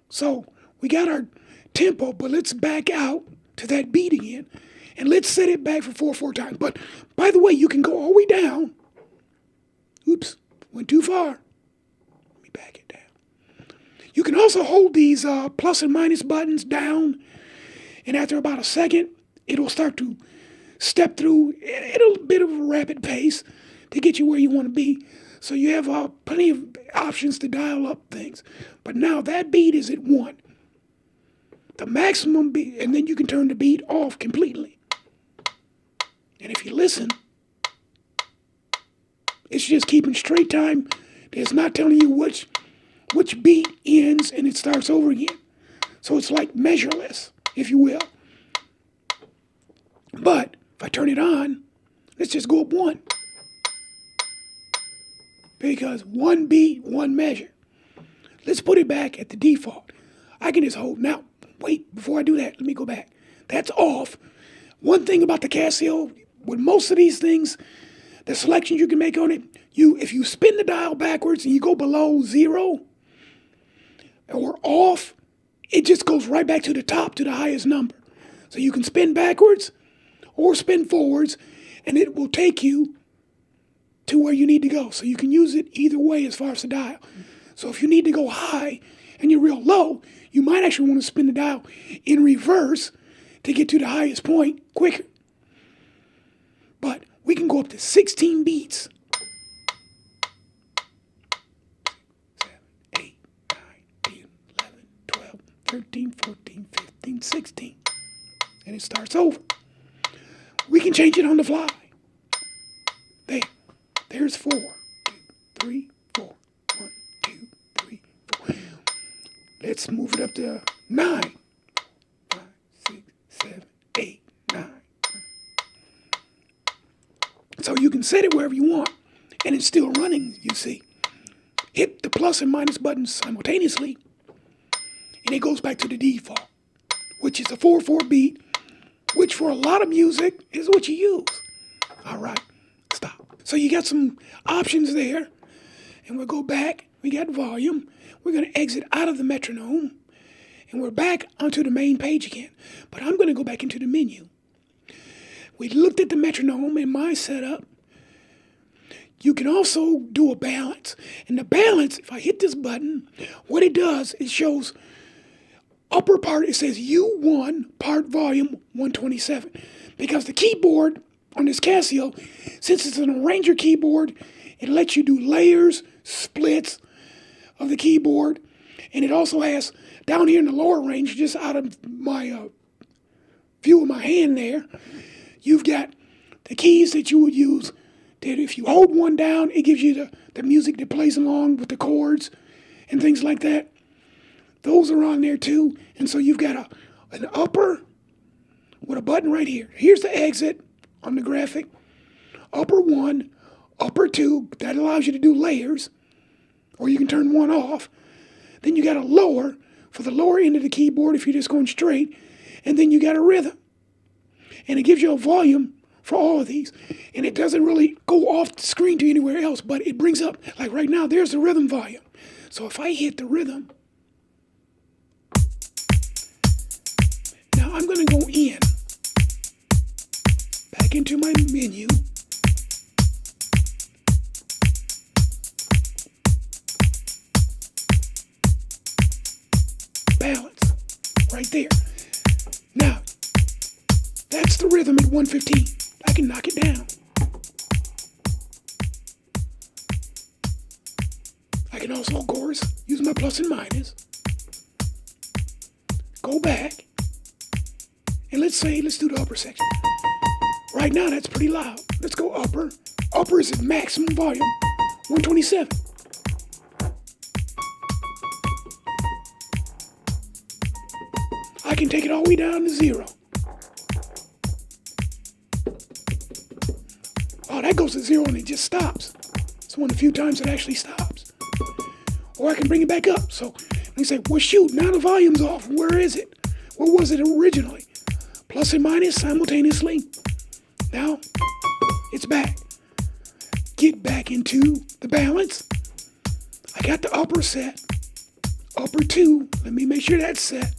S1: So we got our tempo, but let's back out to that beat again. And let's set it back for 4 times. But by the way, you can go all the way down. Oops, went too far. Let me back it down. You can also hold these plus and minus buttons down, and after about a second, it'll start to step through at a bit of a rapid pace to get you where you want to be. So you have plenty of options to dial up things. But now that beat is at 1. The maximum beat, and then you can turn the beat off completely. And if you listen, it's just keeping straight time. It's not telling you which beat ends and it starts over again. So it's like measureless, if you will. But if I turn it on, let's just go up 1. Because 1 beat, 1 measure. Let's put it back at the default. I can just hold. Now, wait, before I do that, let me go back. That's off. One thing about the Casio, with most of these things, the selections you can make on it, if you spin the dial backwards and you go below 0 or off, it just goes right back to the top, to the highest number. So you can spin backwards or spin forwards, and it will take you to where you need to go. So you can use it either way as far as the dial. So if you need to go high and you're real low, you might actually want to spin the dial in reverse to get to the highest point quicker. But we can go up to 16 beats. 7, 8, 9, 10, 11, 12, 13, 14, 15, 16. And it starts over. We can change it on the fly. There's 4, 2, 3, 4. 1, 2, 3, 4. Let's move it up to 9. 5, 6, 7, 8, 9. So you can set it wherever you want, and it's still running, you see. Hit the plus and minus buttons simultaneously, and it goes back to the default, which is a 4/4 beat, which for a lot of music is what you use. All right, stop. So you got some options there, and we'll go back. We got volume. We're going to exit out of the metronome, and we're back onto the main page again. But I'm going to go back into the menu. We looked at the metronome in my setup. You can also do a balance. And the balance, if I hit this button, what it does, it shows upper part, it says U1 part volume 127. Because the keyboard on this Casio, since it's an arranger keyboard, it lets you do layers, splits of the keyboard. And it also has, down here in the lower range, just out of my view of my hand there, you've got the keys that you would use. That if you hold one down, it gives you the music that plays along with the chords and things like that. Those are on there too. And so you've got an upper with a button right here. Here's the exit on the graphic. Upper 1, upper 2, that allows you to do layers, or you can turn one off. Then you got a lower for the lower end of the keyboard if you're just going straight, and then you got a rhythm. And it gives you a volume for all of these. And it doesn't really go off the screen to anywhere else, but it brings up, like right now, there's the rhythm volume. So if I hit the rhythm, now I'm going to go in, back into my menu, balance, right there. Now, that's the rhythm at 115. I can knock it down. I can also, of course, use my plus and minus. Go back. And let's do the upper section. Right now, that's pretty loud. Let's go upper. Upper is at maximum volume, 127. I can take it all the way down to 0. Oh, that goes to 0 and it just stops. It's one of the few times it actually stops. Or I can bring it back up. So you say, well, shoot, now the volume's off. Where is it? Where was it originally? Plus and minus simultaneously. Now, it's back. Get back into the balance. I got the upper set. Upper 2. Let me make sure that's set.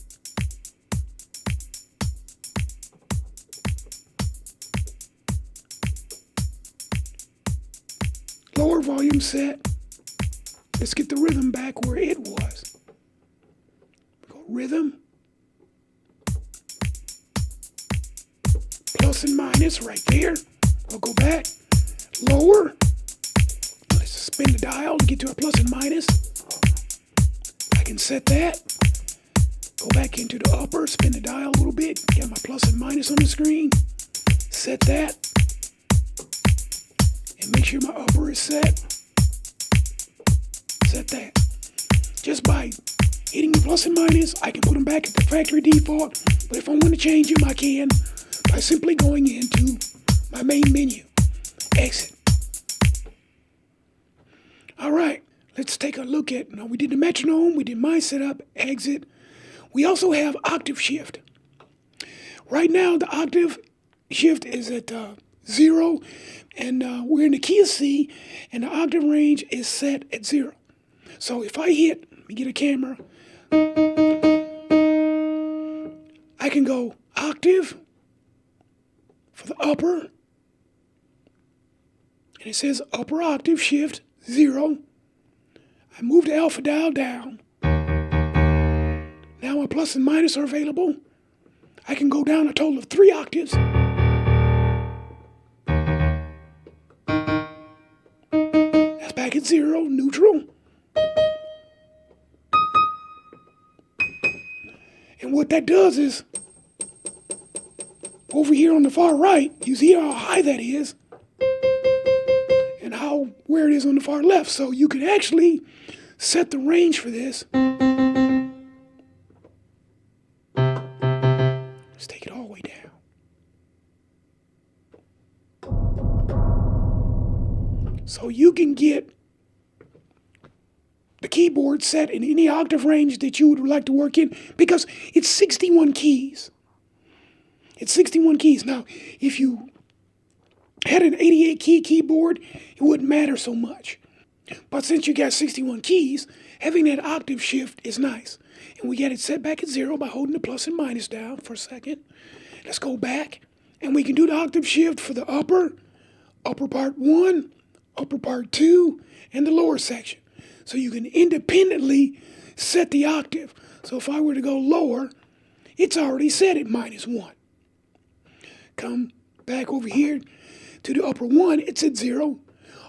S1: Lower volume set. Let's get the rhythm back where it was. Go rhythm. Plus and minus right there. We'll go back. Lower. Let's spin the dial to get to a plus and minus. I can set that. Go back into the upper. Spin the dial a little bit. Get my plus and minus on the screen. Set that. And make sure my upper is set. Set that. Just by hitting the plus and minus, I can put them back at the factory default. But if I want to change them, I can by simply going into my main menu. Exit. All right, let's take a look at, now we did the metronome, we did my setup, exit. We also have octave shift. Right now, the octave shift is at 0, and we're in the key of C, and the octave range is set at 0. So if I hit, let me get a camera, I can go octave for the upper, and it says upper octave shift 0. I move the alpha dial down. Now my plus and minus are available. I can go down a total of 3 octaves. That's back at 0, neutral. And what that does is, over here on the far right, you see how high that is and where it is on the far left. So you can actually set the range for this. Let's take it all the way down. So you can get the keyboard set in any octave range that you would like to work in, because it's 61 keys. It's 61 keys. Now, if you had an 88 key keyboard, it wouldn't matter so much. But since you got 61 keys, having that octave shift is nice. And we got it set back at 0 by holding the plus and minus down for a second. Let's go back, and we can do the octave shift for the upper part 1, upper part 2, and the lower section. So you can independently set the octave. So if I were to go lower, it's already set at -1. Come back over here to the upper 1, it's at 0.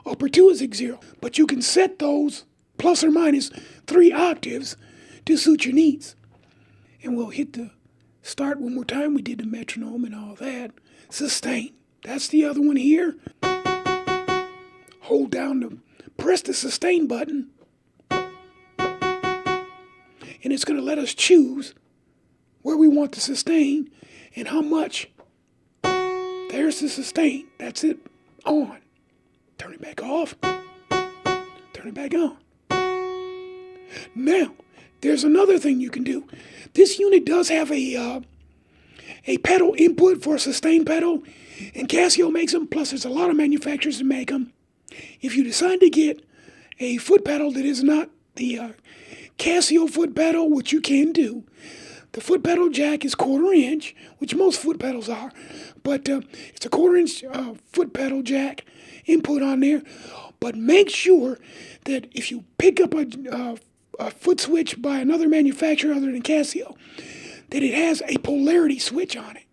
S1: Upper 2 is at 0. But you can set those plus or minus 3 octaves to suit your needs. And we'll hit the start one more time. We did the metronome and all that. Sustain. That's the other one here. Hold down press the sustain button. And it's going to let us choose where we want to sustain and how much. There's the sustain. That's it. On. Turn it back off. Turn it back on. Now, there's another thing you can do. This unit does have a pedal input for a sustain pedal, and Casio makes them, plus there's a lot of manufacturers that make them. If you decide to get a foot pedal that is not the Casio foot pedal, which you can do, the foot pedal jack is 1/4 inch, which most foot pedals are, but it's a 1/4 inch foot pedal jack input on there. But make sure that if you pick up a foot switch by another manufacturer other than Casio, that it has a polarity switch on it.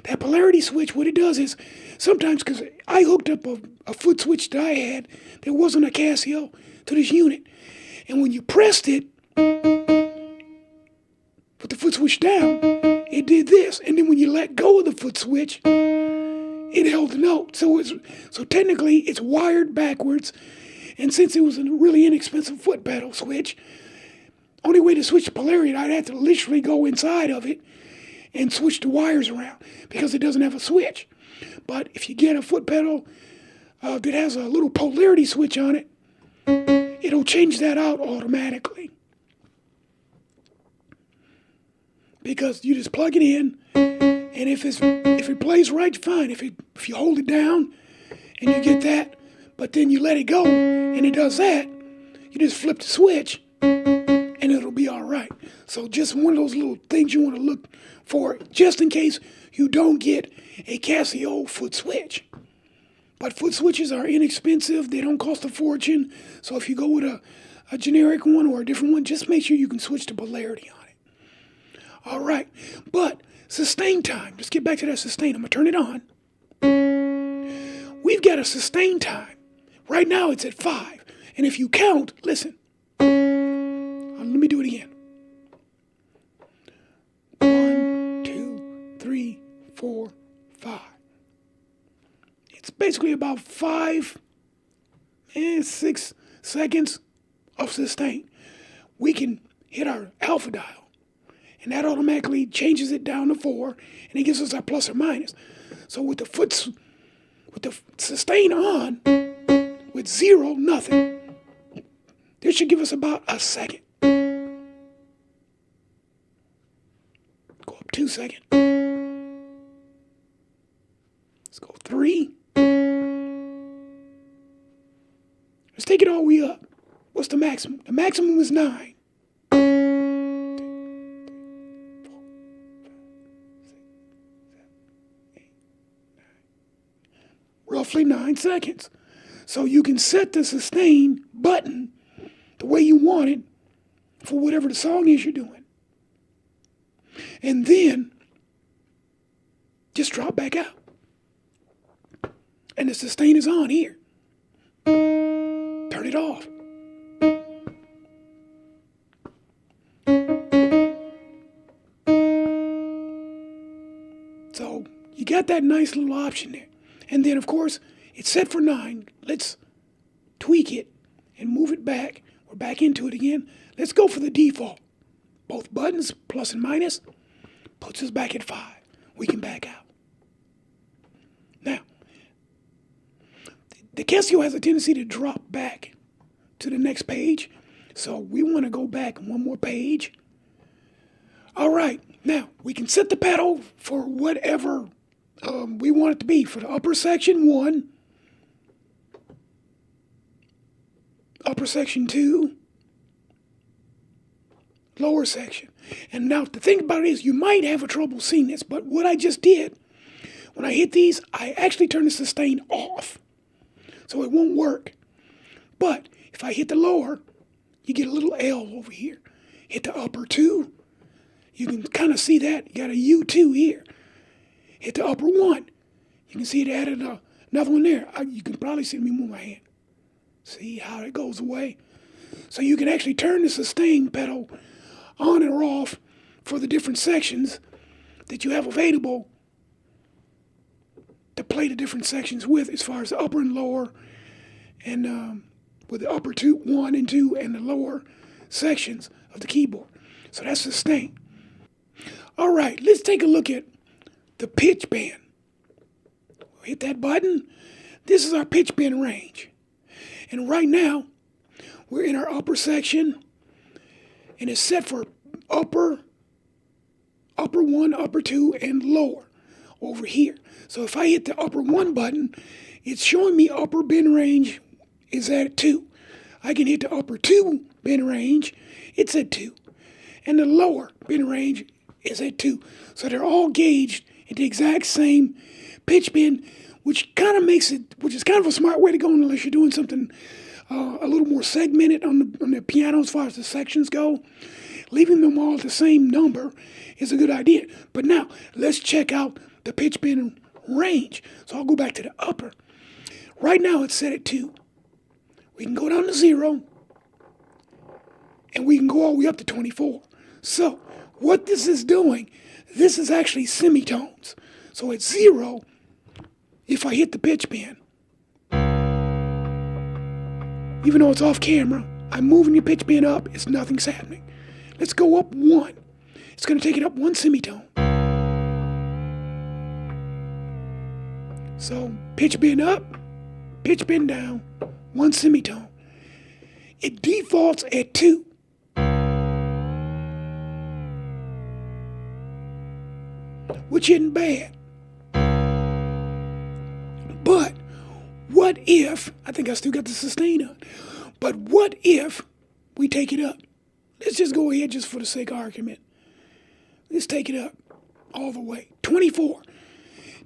S1: That polarity switch, what it does is, sometimes, because I hooked up a foot switch that I had that wasn't a Casio to this unit, and when you pressed it, put the foot switch down, it did this, and then when you let go of the foot switch, it held the note. So technically, it's wired backwards, and since it was a really inexpensive foot pedal switch, only way to switch the polarity, I'd have to literally go inside of it and switch the wires around because it doesn't have a switch. But if you get a foot pedal that has a little polarity switch on it, it'll change that out automatically. Because you just plug it in, and if it plays right, fine. If you hold it down and you get that, but then you let it go and it does that, you just flip the switch and it'll be all right. So just one of those little things you want to look for, just in case you don't get a Casio foot switch. But foot switches are inexpensive. They don't cost a fortune. So if you go with a generic one or a different one, just make sure you can switch the polarity on it. All right. But sustain time. Let's get back to that sustain. I'm going to turn it on. We've got a sustain time. Right now it's at 5. And if you count, listen. Let me do it again. 1, 2, 3, 4, 5. It's basically about 5 and 6 seconds of sustain. We can hit our alpha dial, and that automatically changes it down to 4, and it gives us our plus or minus. So with the sustain on, with 0, nothing, this should give us about a second. Go up 2 seconds. Let's go 3. Let's take it all the way up. What's the maximum? The maximum is 9. Roughly 9 seconds. So you can set the sustain button the way you want it for whatever the song is you're doing. And then just drop back out. And the sustain is on here. Turn it off. So you got that nice little option there. And then, of course, it's set for 9. Let's tweak it and move it back. We're back into it again. Let's go for the default. Both buttons, plus and minus, puts us back at 5. We can back out. Now, the Casio has a tendency to drop back to the next page. So we want to go back one more page. All right. Now, we can set the pedal for whatever we want it to be. For the upper section, 1. Upper section, 2. Lower section. And now the thing about it is you might have a trouble seeing this, but what I just did, when I hit these, I actually turned the sustain off. So it won't work. But if I hit the lower, you get a little L over here. Hit the upper 2. You can kind of see that. You got a U2 here. Hit the upper 1. You can see it added another one there. You can probably see me move my hand. See how it goes away? So you can actually turn the sustain pedal on or off for the different sections that you have available to play the different sections with, as far as the upper and lower, and with the upper 2, 1 and 2, and the lower sections of the keyboard. So that's sustain. All right, let's take a look at the pitch bend. We'll hit that button. This is our pitch bend range. And right now, we're in our upper section. and it's set for upper 1, upper 2, and lower over here. So if I hit the upper 1 button, it's showing me upper bend range is at 2. I can hit the upper 2 bend range, it's at 2. And the lower bend range is at 2. So they're all gauged at the exact same pitch bend, which is kind of a smart way to go unless you're doing something a little more segmented on the piano as far as the sections go. Leaving them all at the same number is a good idea. But now, let's check out the pitch bend range. So I'll go back to the upper. Right now, it's set at 2. We can go down to 0, and we can go all the way up to 24. So what this is doing, this is actually semitones. So at 0, if I hit the pitch bend, even though it's off camera, I'm moving the pitch bend up, nothing's happening. Let's go up 1. It's going to take it up 1 semitone. So pitch bend up, pitch bend down, 1 semitone. It defaults at 2. Which isn't bad. But what if, I think I still got the sustain on, but what if we take it up? Let's just go ahead just for the sake of argument. Let's take it up all the way. 24.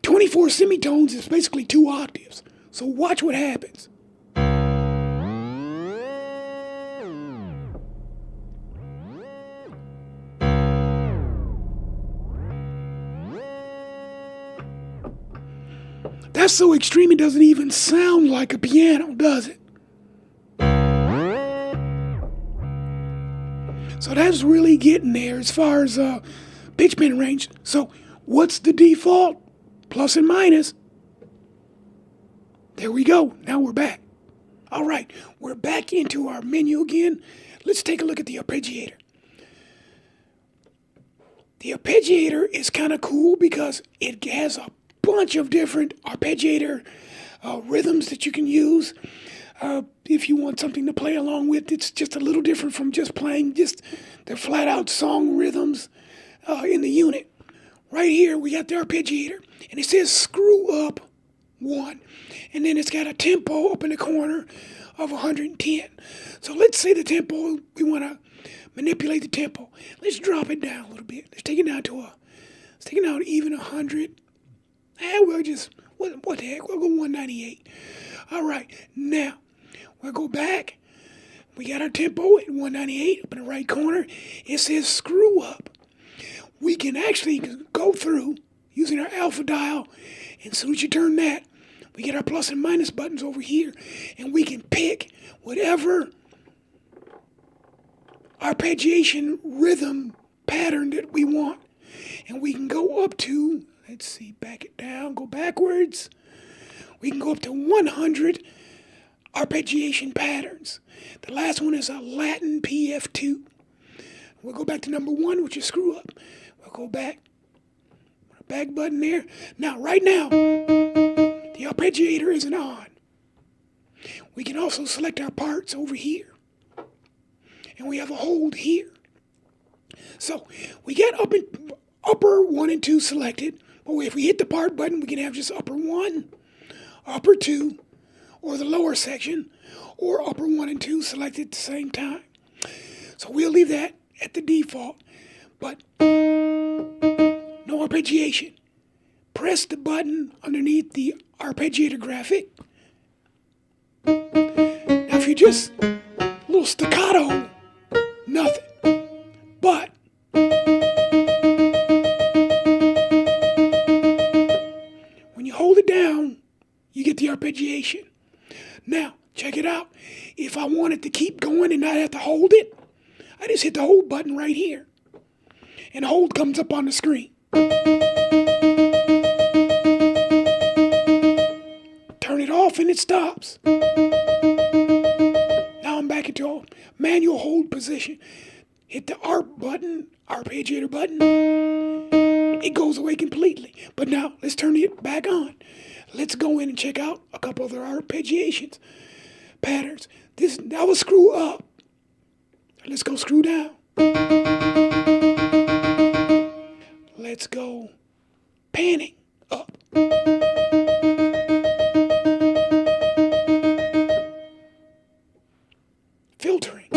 S1: 24 semitones is basically 2 octaves. So watch what happens. That's so extreme it doesn't even sound like a piano, does it? So that's really getting there as far as pitch bend range. So what's the default? Plus and minus. There we go. Now we're back. All right, we're back into our menu again. Let's take a look at the arpeggiator. The arpeggiator is kind of cool because it has a bunch of different arpeggiator rhythms that you can use. If you want something to play along with, it's just a little different from just playing just the flat-out song rhythms in the unit. Right here, we got the arpeggiator, and it says screw up 1. And then it's got a tempo up in the corner of 110. So let's say the tempo, we want to manipulate the tempo. Let's drop it down a little bit. Let's take it down to even 100. We'll just, what the heck, we'll go 198. All right, now, we'll go back. We got our tempo at 198 up in the right corner. It says screw up. We can actually go through using our alpha dial, and as soon as you turn that, we get our plus and minus buttons over here, and we can pick whatever arpeggiation rhythm pattern that we want. And we can go up to, let's see, back it down, go backwards. We can go up to 100 arpeggiation patterns. The last one is a Latin PF2. We'll go back to number 1, which is screw up. We'll go back. Back button there. Now, right now, the arpeggiator isn't on. We can also select our parts over here. And we have a hold here. So, we get upper 1 and 2 selected. But if we hit the part button, we can have just upper 1, upper 2, or the lower section, or upper 1 and 2 selected at the same time. So we'll leave that at the default. But no arpeggiation. Press the button underneath the arpeggiator graphic. Now if you just a little staccato, nothing. But when you hold it down, you get the arpeggiation. Now, check it out. If I wanted to keep going and not have to hold it, I just hit the hold button right here. And hold comes up on the screen. Turn it off and it stops. Now I'm back into manual hold position. Hit the arpeggiator button. It goes away completely. But now let's turn it back on. Let's go in and check out a couple other arpeggiations patterns. That was screw up. Let's go screw down. Let's go panning up. Filtering.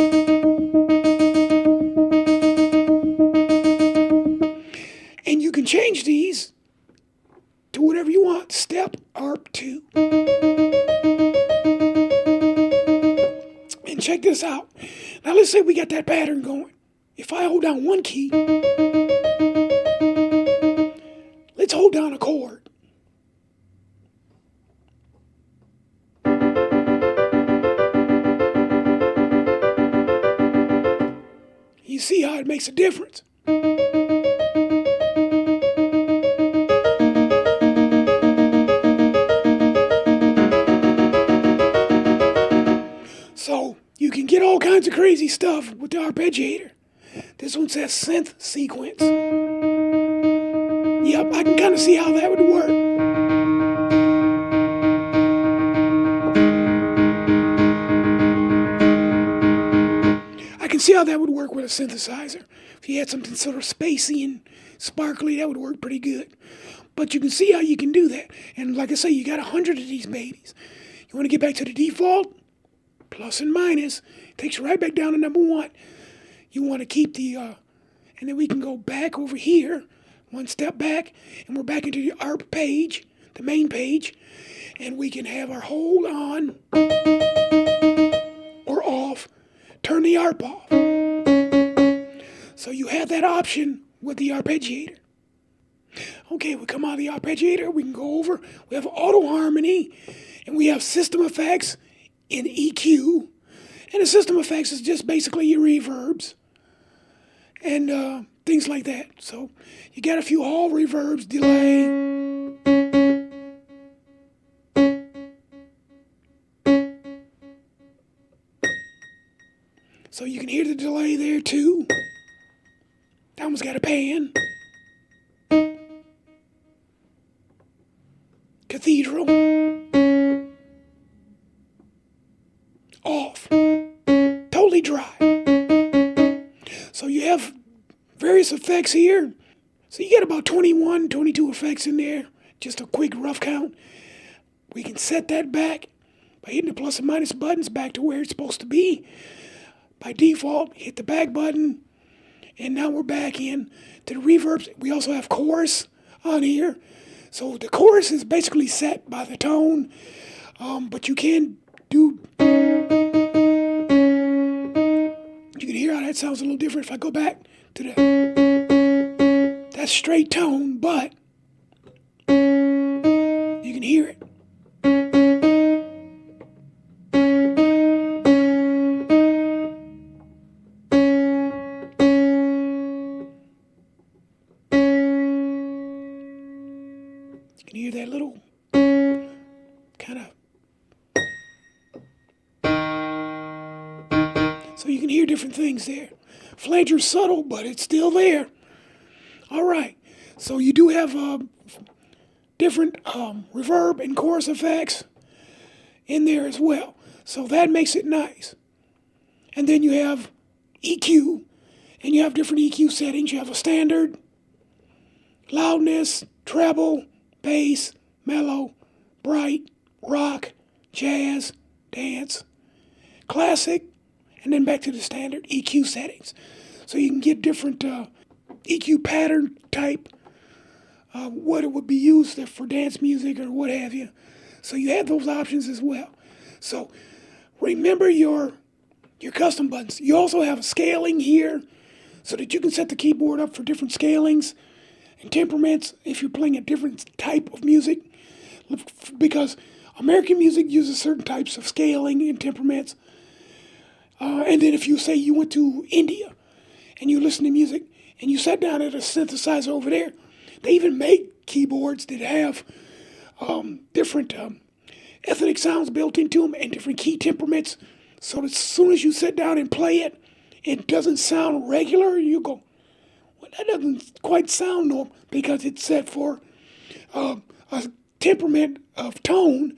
S1: And you can change these to whatever you want. Step, arp, 2. And check this out. Now let's say we got that pattern going. If I hold down one key, let's hold down a chord. You see how it makes a difference. So you can get all kinds of crazy stuff with the arpeggiator. This one says synth sequence. Yep, I can kind of see how that would work. I can see how that would work with a synthesizer. If you had something sort of spacey and sparkly, that would work pretty good. But you can see how you can do that. And like I say, you got 100 of these babies. You want to get back to the default? Plus and minus. Takes you right back down to number 1. You want to keep the, and then we can go back over here, one step back, and we're back into the ARP page, the main page, and we can have our hold on or off, turn the ARP off. So you have that option with the arpeggiator. Okay, we come out of the arpeggiator, we can go over, we have auto harmony, and we have system effects in EQ. And the system effects is just basically your reverbs and things like that. So you got a few hall reverbs, delay. So you can hear the delay there too. That one's got a pan. Cathedral. Off. Totally dry. So you have various effects here. So you got about 21, 22 effects in there. Just a quick rough count. We can set that back by hitting the plus and minus buttons back to where it's supposed to be. By default, hit the back button. And now we're back in to the reverbs. We also have chorus on here. So the chorus is basically set by the tone. But you can do... You can hear how that sounds a little different if I go back to that straight tone, but you can hear it. You can hear that little kind of... So you can hear different things there. Flanger's subtle, but it's still there. All right. So you do have different reverb and chorus effects in there as well. So that makes it nice. And then you have EQ, and you have different EQ settings. You have a standard, loudness, treble, bass, mellow, bright, rock, jazz, dance, classic, and then back to the standard EQ settings. So you can get different EQ pattern type, what it would be used for dance music or what have you. So you have those options as well. So remember your custom buttons. You also have a scaling here so that you can set the keyboard up for different scalings and temperaments if you're playing a different type of music. Because American music uses certain types of scaling and temperaments. And then if you say you went to India and you listen to music and you sat down at a synthesizer over there, they even make keyboards that have different ethnic sounds built into them and different key temperaments. So that as soon as you sit down and play it, it doesn't sound regular. You go, well, that doesn't quite sound normal because it's set for a temperament of tone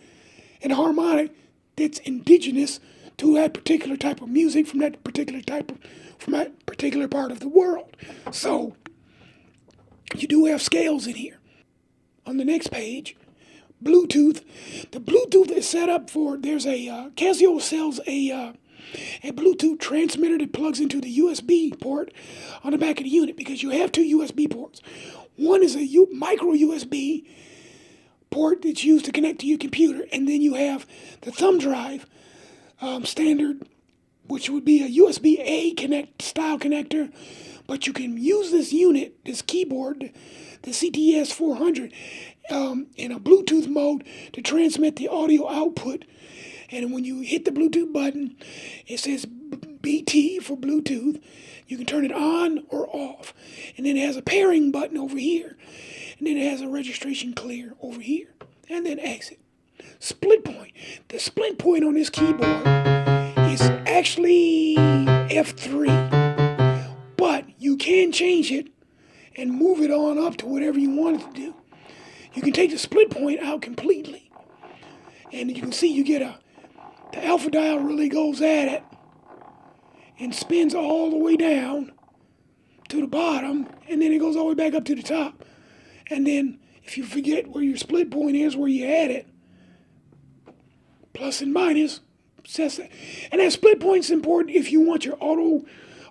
S1: and harmonic that's indigenous to that particular type of music from that particular part of the world. So you do have scales in here. On the next page, Bluetooth. The Bluetooth is set up for, there's a, Casio sells a Bluetooth transmitter that plugs into the USB port on the back of the unit, because you have two USB ports. One is a micro USB port that's used to connect to your computer, and then you have the thumb drive standard, which would be a USB-A style connector, but you can use this unit, this keyboard, the S400, in a Bluetooth mode to transmit the audio output. And when you hit the Bluetooth button, it says BT for Bluetooth. You can turn it on or off. And then it has a pairing button over here. And then it has a registration clear over here. And then exit. Split point. The split point on this keyboard is actually F3. But you can change it and move it on up to whatever you want it to do. You can take the split point out completely. And you can see you get the alpha dial really goes at it and spins all the way down to the bottom, and then it goes all the way back up to the top. And then if you forget where your split point is, where you had it, plus and minus, says that. And that split point is important if you want your auto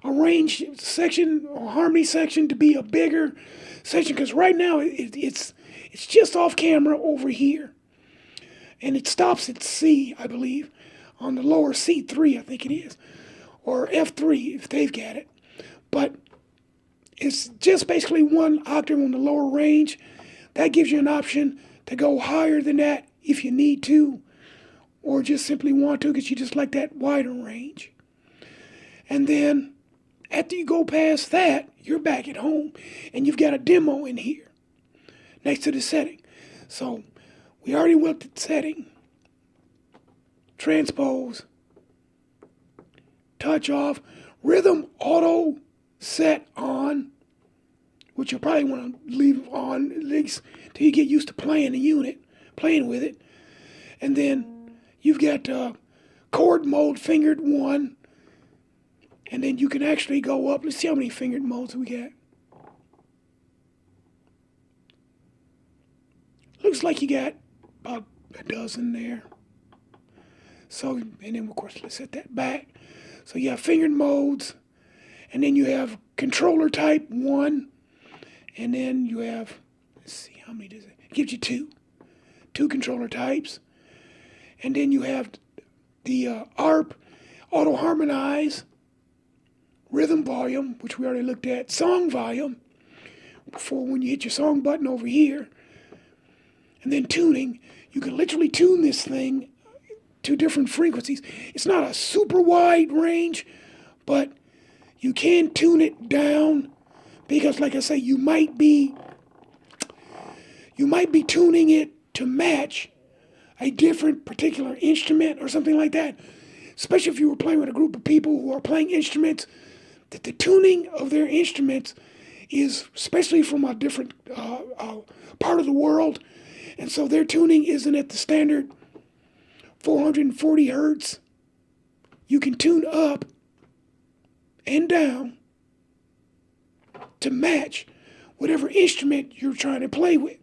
S1: arrange section or harmony section to be a bigger section, because right now it's just off camera over here. And it stops at C, I believe, on the lower C3, I think it is, or F3 if they've got it. But it's just basically one octave on the lower range. That gives you an option to go higher than that if you need to, or just simply want to because you just like that wider range. And then after you go past that, you're back at home, and you've got a demo in here next to the setting. So we already looked at setting, transpose, touch off, rhythm auto set on, which you'll probably want to leave on at least till you get used to playing the unit, playing with it. And then you've got chord mode fingered 1, and then you can actually go up. Let's see how many fingered modes we got. Looks like you got about a dozen there. So, and then of course, let's set that back. So you have fingered modes, and then you have controller type 1, and then you have, let's see, how many does it? It gives you two controller types. And then you have the ARP, auto harmonize, rhythm volume, which we already looked at, song volume, before when you hit your song button over here. And then tuning. You can literally tune this thing to different frequencies. It's not a super wide range, but you can tune it down because, like I say, you might be tuning it to match a different particular instrument or something like that. Especially if you were playing with a group of people who are playing instruments, that the tuning of their instruments is, especially from a different part of the world, and so their tuning isn't at the standard 440 hertz. You can tune up and down to match whatever instrument you're trying to play with,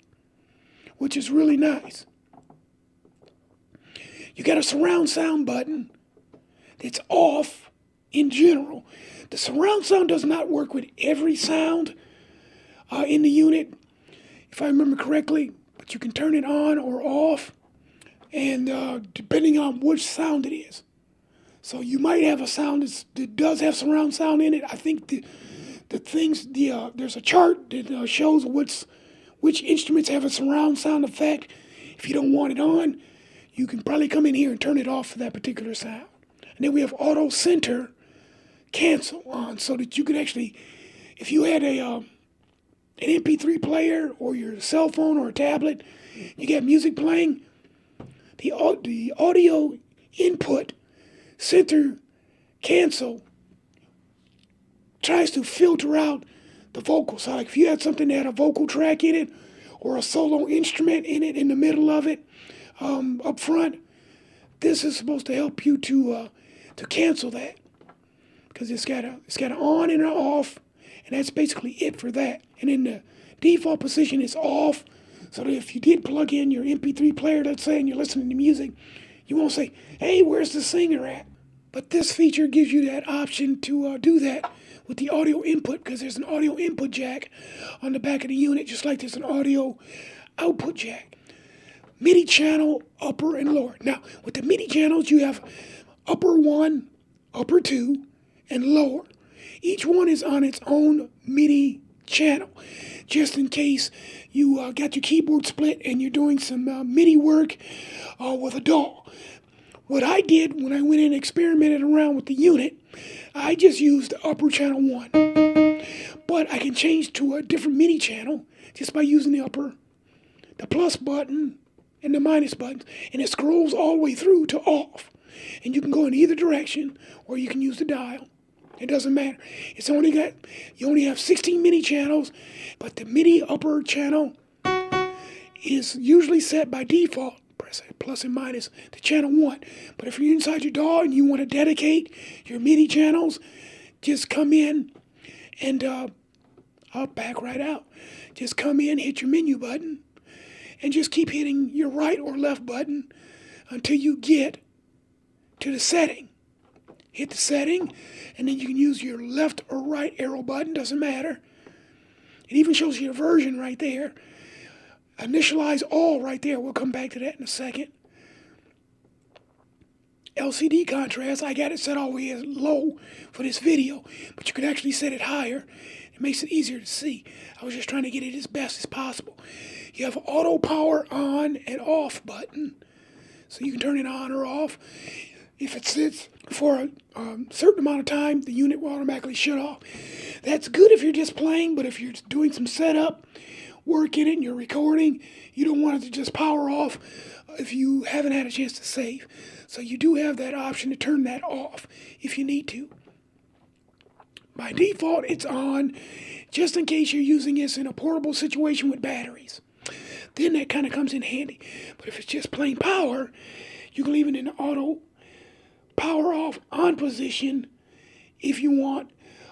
S1: which is really nice. You got a surround sound button that's off in general. The surround sound does not work with every sound in the unit, if I remember correctly, but you can turn it on or off, and depending on which sound it is. So you might have a sound that does have surround sound in it. I think there's a chart that shows which instruments have a surround sound effect. If you don't want it on, you can probably come in here and turn it off for that particular sound. And then we have auto center cancel on, so that you can actually, if you had an MP3 player or your cell phone or a tablet, you got music playing, the audio input center cancel tries to filter out the vocals. So like if you had something that had a vocal track in it or a solo instrument in it, in the middle of it, up front, this is supposed to help you to to cancel that, because it's got an on and an off, and that's basically it for that. And in the default position, it's off, so that if you did plug in your MP3 player, let's say, and you're listening to music, you won't say, hey, where's the singer at? But this feature gives you that option to do that with the audio input, because there's an audio input jack on the back of the unit, just like there's an audio output jack. MIDI channel, upper and lower. Now, with the MIDI channels, you have upper 1, upper 2, and lower. Each one is on its own MIDI channel, just in case you got your keyboard split and you're doing some MIDI work with a DAW. What I did when I went in and experimented around with the unit, I just used the upper channel 1. But I can change to a different MIDI channel just by using the plus button and the minus buttons, and it scrolls all the way through to off. And you can go in either direction, or you can use the dial. It doesn't matter. You only have 16 MIDI channels, but the MIDI upper channel is usually set by default, press plus and minus, to channel 1. But if you're inside your DAW and you want to dedicate your MIDI channels, just come in and I'll back right out. Just come in, hit your menu button, and just keep hitting your right or left button until you get to the setting. Hit the setting, and then you can use your left or right arrow button, doesn't matter. It even shows you a version right there. Initialize all right there. We'll come back to that in a second. LCD contrast, I got it set all the way as low for this video, but you can actually set it higher. It makes it easier to see. I was just trying to get it as best as possible. You have auto power on and off button, so you can turn it on or off. If it sits for a certain amount of time, the unit will automatically shut off. That's good if you're just playing, but if you're doing some setup work in it and you're recording, you don't want it to just power off if you haven't had a chance to save. So you do have that option to turn that off if you need to. By default, it's on, just in case you're using this in a portable situation with batteries. Then that kind of comes in handy. But if it's just plain power, you can leave it in the auto power off on position if you want.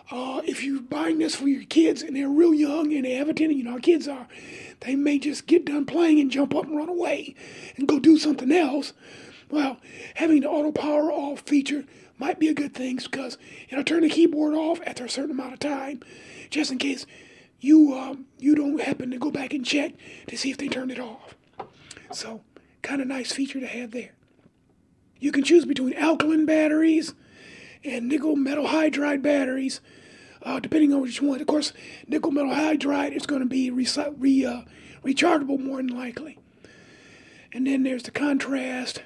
S1: If you're buying this for your kids and they're real young and they have a tendency, you know how kids are, they may just get done playing and jump up and run away and go do something else. Well, having the auto power off feature might be a good thing, because it'll turn the keyboard off after a certain amount of time, just in case you don't happen to go back and check to see if they turned it off. So, kind of nice feature to have there. You can choose between alkaline batteries and nickel metal hydride batteries, depending on which one. Of course, nickel metal hydride is going to be rechargeable more than likely. And then there's the contrast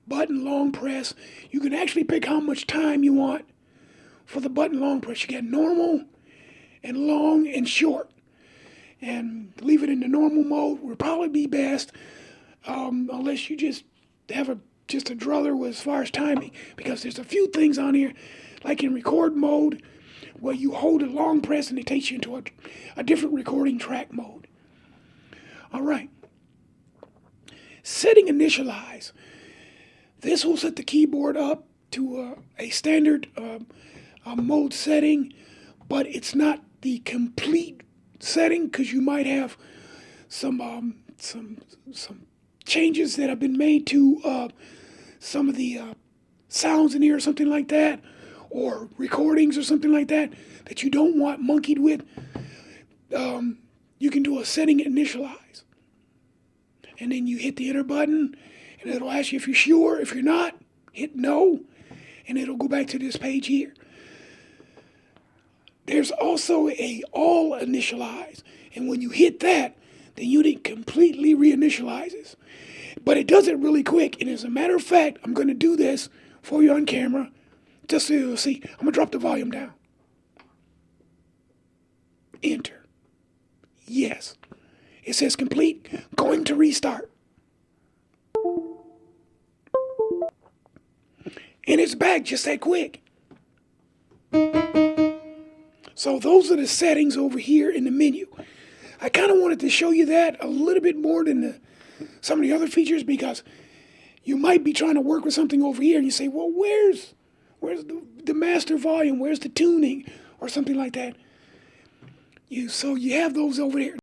S1: button long press. You can actually pick how much time you want for the button long press. You get normal and long and short. And leave it in the normal mode would probably be best, unless you just have a druther with as far as timing, because there's a few things on here, like in record mode, where you hold a long press and it takes you into a different recording track mode. All right. Setting Initialize. This will set the keyboard up to a standard mode setting, but it's not the complete setting, because you might have some changes that have been made to some of the sounds in here or something like that, or recordings or something like that you don't want monkeyed with. You can do a setting Initialize, and then you hit the enter button, and it'll ask you if you're sure. If you're not, hit no, and it'll go back to this page here. There's also a all Initialize, and when you hit that, the unit completely reinitializes. But it does it really quick, and as a matter of fact, I'm going to do this for you on camera, just so you'll see. I'm going to drop the volume down. Enter. Yes. It says complete, going to restart. And it's back just that quick. So those are the settings over here in the menu. I kind of wanted to show you that a little bit more than some of the other features, because you might be trying to work with something over here, and you say, well, where's the master volume? Where's the tuning? Or something like that. So you have those over there.